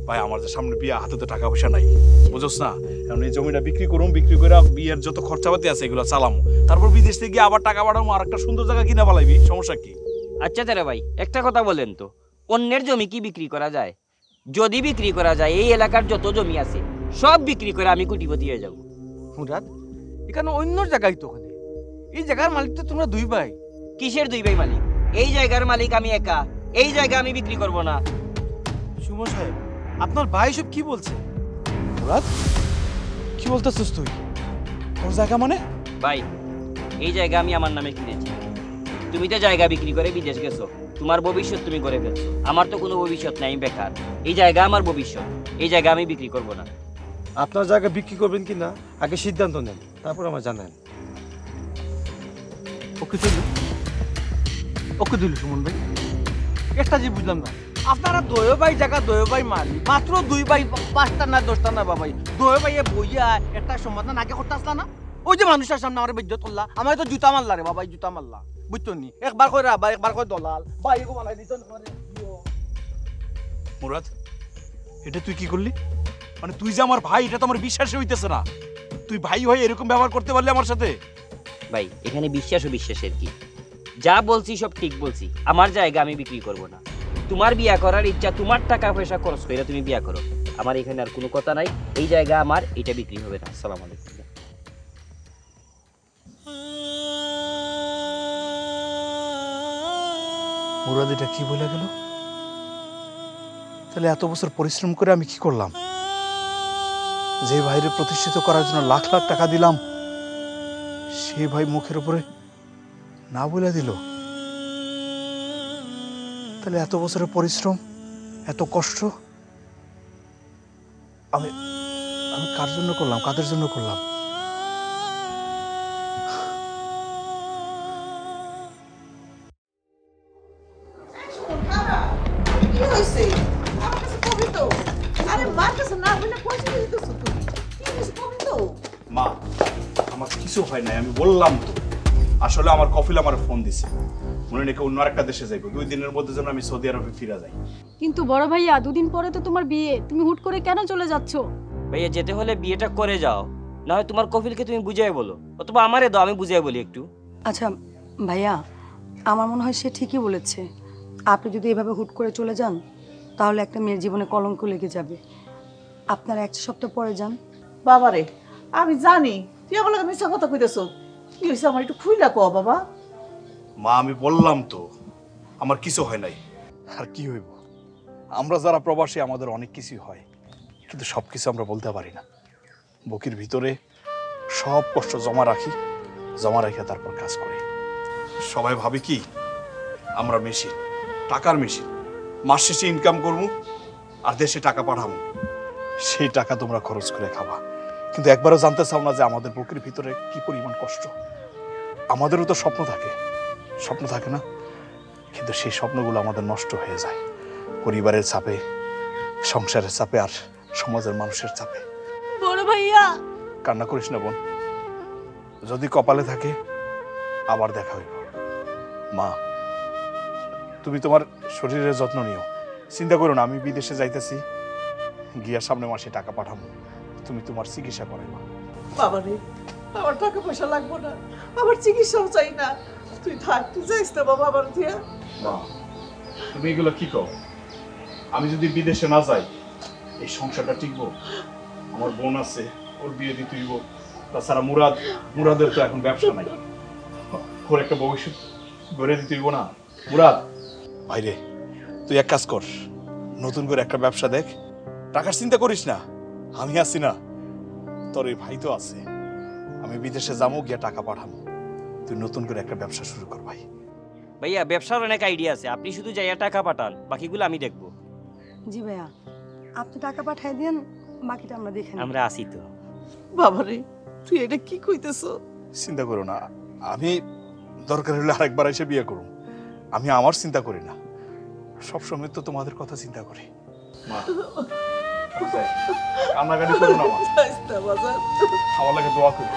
ভাই আমার যে সামনে বিয়ে হাতে তো টাকা পয়সা নাই বুঝছ না এখন এই জমিটা বিক্রি করুম বিক্রি করে বিয়ের যত খরচাপাতি আছে এগুলো চালামো তারপর বিদেশ থেকে গিয়ে আবার টাকা পাঠাবো আর একটা সুন্দর জায়গা কিনা ফেলাইবি সমস্যা কি আচ্ছা তারা ভাই একটা কথা বলেন তো অন্যের জমি কি বিক্রি করা যায় যদি বিক্রি করা যায় এই এলাকার যত জমি আছে সব বিক্রি করে আমি কোটিপতি হয়ে যাব মুরাদ এখানে অন্য জায়গায় তো ওখানে এই জায়গার মালিক তো তোমরা দুই ভাই কিসের দুই ভাই মালিক এই জায়গার মালিক আমি একা এই জায়গা আমি বিক্রি করব না সুমন সাহেব আপনার ভাই সব কি বলছে? মুরাদ কি বলতেছিস তুই তোর জায়গা মানে ভাই এই জায়গা আমি আমার নামে কিনেছি তুমি তো জায়গা বিক্রি করে বিদেশ গেছো তোমার ভবিষ্যৎ তুমি করে ফেলছো আমার তো কোনো ভবিষ্যৎ নাই বেকার এই জায়গা আমার ভবিষ্যৎ এই জায়গা আমি বিক্রি করব না আপনার জায়গা বিক্রি করবেন কি না আগে সিদ্ধান্ত নেন তারপর আমার জানান। ওকে দিল সুমন ভাই একটা যে বুঝলাম না আপনারা দয় ভাই জায়গা দয় ভাই মালিক মাত্র দুই ভাই 5টা না 10টা না বাবাই দয় ভাইয়ে বইয়া একটা সমাধান আগে করতে আসলা না ওই যে মানুষের সামনে আমার বেজ্জত করলা আমার তো জুতা মারলা রে বাবাই জুতা মারলা বুঝতো নি একবার কই রাবা একবার কই দলাল ভাই এগো বানাই দিত মুরাদ এটা তুই কি করলি মানে তুই যে আমার ভাই এটা তো আমার বিশ্বাসই হইতেছে না তুই ভাই হয়ে এরকম ব্যবহার করতে পারলি আমার সাথে ভাই এখানে বিশ্বাস ও বিশ্বাসের কি যা বলছি সব ঠিক বলছি আমার জায়গা আমি বিক্রি করব না তোমার বিয়া করার ইচ্ছা তোমার টাকা পয়সা খরচ করে তুমি বিয়া করো আমার এখানে আর কোনো কথা নাই এই জায়গা আমার এটা বিক্রি হবে না আসসালামু আলাইকুম মুরাদ এটা কি বলে গেল তাহলে এত বছর পরিশ্রম করে আমি কি করলাম যে ভাইরে প্রতিষ্ঠিত করার জন্য লাখ লাখ টাকা দিলাম সেই ভাই মুখের উপরে না বলে দিল তাহলে এত বছরের পরিশ্রম এত কষ্ট আমি আমি কার জন্য করলাম কাদের জন্য করলাম মা আমার কিছু হয় নাই আমি বললাম তো আসলে আমার কফিল আমার ফোন দিছে মনে নাকি অন্য একটা দেশে যাইবো 2 দিনের মধ্যে যেন আমি সৌদি আরবে ফিরে যাই কিন্তু বড় ভাইয়া 2 দিন পরে তো তোমার বিয়ে তুমি হুট করে কেন চলে যাচ্ছ ভাইয়া যেতে হলে বিয়েটা করে যাও না হয় তোমার কফিলকে তুমি বুঝিয়ে বলো অথবা আমারে দাও আমি বুঝিয়ে বলি একটু আচ্ছা ভাইয়া আমার মনে হয় সে ঠিকই বলেছে আপনি যদি এভাবে হুট করে চলে যান তাহলে একটা মেয়ের জীবনে কলঙ্ক লেগে যাবে আপনারা 1 সপ্তাহ পরে যান বাবারে আমি জানি তুই আমার লগে মিথ্যা কথা কইতেছ কি হইছে আমার একটু খুইলা কও বাবা মা আমি বললাম তো আমার কিছু হয় নাই আর কি হইব আমরা যারা প্রবাসী আমাদের অনেক কিছুই হয় কিন্তু সবকিছু আমরা বলতে পারি না বুকের ভিতরে সব কষ্ট জমা রাখি জমা রেখে তারপর কাজ করি সবাই ভাবে কি আমরা মেশিন টাকার মেশিন মাস শেষে ইনকাম করবো আর দেশে টাকা পাঠাবো সেই টাকা তোমরা খরচ করে খাবা কিন্তু একবারও জানতে চাও না যে আমাদের বুকের ভিতরে কি পরিমাণ কষ্ট আমাদেরও তো স্বপ্ন থাকে না কিন্তু সেই স্বপ্নগুলো আমাদের নষ্ট হয়ে যায় পরিবারের চাপে সংসারের চাপে আর সমাজের মানুষের চাপে বড় ভাইয়া কান্না করিস না বোন যদি কপালে থাকে আবার দেখা হইব মা তুমি তোমার শরীরের যত্ন নিও চিন্তা করো না আমি বিদেশে যাইতেছি গিয়া সামনে মাসে টাকা পাঠাবো তুমি তোমার চিকিৎসা করাইবা বাবারে আমার টাকা পয়সা লাগবে না আমার চিকিৎসাও চাই না তুই থাক তুই যাইস না বাবা আমার দিয়া মা তুমি এগুলো কি কও আমি যদি বিদেশে না যাই এই সংসারটা টিকবো আমার বোন আছে ওর বিয়ে দিতে হইব তাছাড়া মুরাদের তো এখন ব্যবসা নাই ওর একটা ভবিষ্যৎ গড়ে দিতে হইব না মুরাদ ভাইরে তুই এক কাজ কর নতুন করে একটা ব্যবসা দেখ টাকার চিন্তা করিস না আমি আছি না তোর এই ভাই তো আছে আমি বিদেশে যাবো গিয়ে টাকা পাঠাবো তুই নতুন করে একটা ব্যবসা শুরু কর ভাই ভাইয়া ব্যবসার অনেক আইডিয়া আছে আপনি শুধু যাইয়া টাকা পাঠান বাকিগুলো আমি দেখবো জি ভাইয়া আপনি টাকা পাঠিয়ে দেন বাকিটা আমরা দেখে নেব আমরা আসি তো বাবারে তুই এটা কি কইতেছ চিন্তা করো না আমি দরকার হলে আরেকবার এসে বিয়ে করুন, আমি আমার চিন্তা করি না, সবসময় তো তোমাদের কথা চিন্তা করি। মা কান্নাকাটি করো না মা, আমার লাগে দোয়া করো।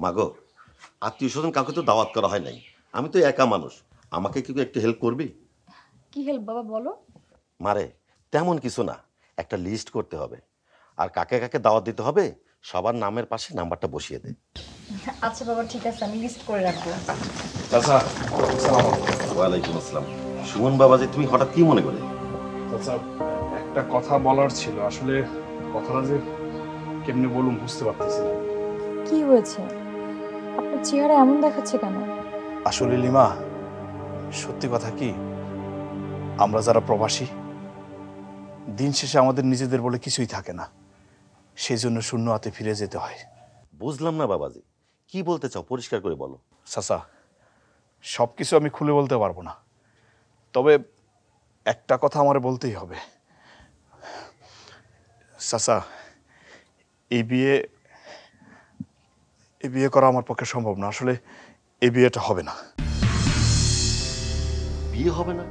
মাগো, আত্মীয় স্বজন কাউকে তো দাওয়াত করা হয় নাই, আমি তো একা মানুষ, আমাকে কি একটু হেল্প করবি? কি হেল্প বাবা বলো? মারে তেমন কিছু না, একটা লিস্ট করতে হবে, আর কাকে কাকে দাওয়াত দিতে হবে সবার নামের পাশে নাম্বারটা বসিয়ে দে। আচ্ছা বাবা ঠিক আছে, আমি লিস্ট করে রাখবো। চাচা আসসালামু আলাইকুম। ওয়ালাইকুম আসসালাম। সুমন বাবা, যে তুমি হঠাৎ কি মনে করে? চাচা একটা কথা বলার ছিল, আসলে কথাটা যে কেমনে বলুন বুঝতে পারতেছি না। কি হয়েছে? আপনার চেহারা এমন দেখাচ্ছে কেন? আসলে লিমা, সত্যি কথা কি, আমরা যারা প্রবাসী, দিন শেষে আমাদের নিজেদের বলে কিছুই থাকে না, সেই জন্য শূন্য হাতে ফিরে যেতে হয়। বুঝলাম না বাবাজি, কি বলতে চাও পরিষ্কার করে বলো। চাচা সব কিছু আমি খুলে বলতে পারবো না, তবে একটা কথা আমার বলতেই হবে। চাচা এই বিয়ে করা আমার পক্ষে সম্ভব না, আসলে এই বিয়েটা হবে না। বিয়ে হবে না?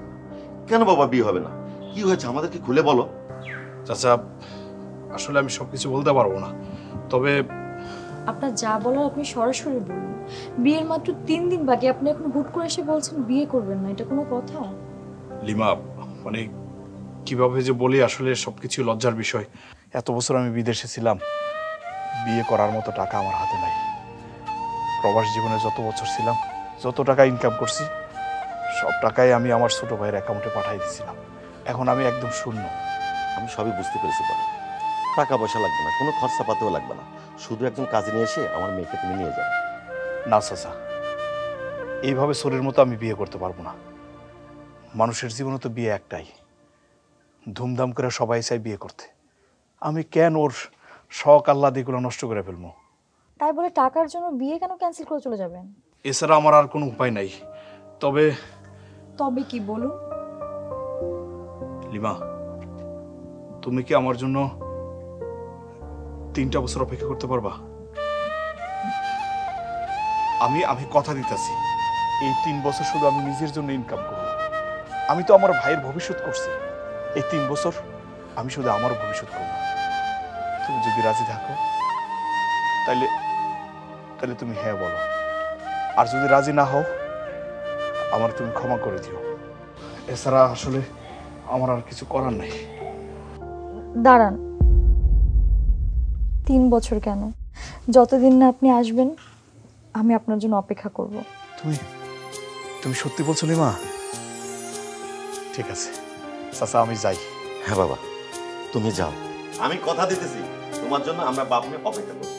কেন বাবা বিয়ে হবে না? কি হয়েছে আমাদেরকে খুলে বলো। চাচা আসলে আমি সবকিছু বলতে পারবো না, তবে আপনার যা বলার আপনি সরাসরি বলুন। বিয়ের মাত্র 3 দিন বাকি, আপনি এখন হুট করে এসে বলছেন বিয়ে করবেন না, এটা কোনো কথা? লিমা, মানে কিভাবে যে বলি, আসলে সবকিছু লজ্জার বিষয়। এত বছর আমি বিদেশে ছিলাম, বিয়ে করার মতো টাকা আমার হাতে নাই। প্রবাস জীবনে যত বছর ছিলাম, যত টাকা ইনকাম করছি, সব টাকাই আমি আমার ছোট ভাইয়ের অ্যাকাউন্টে পাঠিয়ে দিয়েছিলাম। এখন আমি একদম শূন্য। আমি সবই বুঝতে পেরেছি বাবা, টাকা পয়সা লাগবে না, কোনো খরচা পাতেও লাগবে না, শুধু একজন কাজে নিয়ে এসে আমার মেয়েকে তুমি নিয়ে যাও। না চাচা, এইভাবে শরীর মতো আমি বিয়ে করতে পারবো না। মানুষের জীবনে তো বিয়ে একটাই, ধুমধাম করে সবাই চাই বিয়ে করতে। আমি কেন ওর শখ আহ্লাদ এগুলো নষ্ট করে ফেলবো? তাই বলে টাকার জন্য বিয়ে কেন ক্যান্সেল করে চলে যাবেন? এছাড়া আমার আর কোনো উপায় নাই। তবে তবে কি বলুন? লিমা, তুমি কি আমার জন্য 3টা বছর অপেক্ষা করতে পারবা? আমি কথা দিতেছি, এই 3 বছর শুধু আমি নিজের জন্য ইনকাম করব। আমি তো আমার ভাইয়ের ভবিষ্যৎ করছি, এই 3 বছর আমি শুধু আমার ভবিষ্যৎ করব। তুমি যদি রাজি থাকো তাহলে তাহলে তুমি হ্যাঁ বলো, আর যদি রাজি না হও আমার তুমি ক্ষমা করে দিও। এছাড়া আসলে আমার আর কিছু করার নাই। দাঁড়ান, 3 বছর কেন? যতদিন না আপনি আসবেন আমি আপনার জন্য অপেক্ষা করব। তুমি সত্যি বলছো লিমা? ঠিক আছে চাচা, আমি যাই। হ্যাঁ বাবা, তুমি যাও, আমি কথা দিতেছি তোমার জন্য আমরা বাপ মেয়ে অপেক্ষা করব।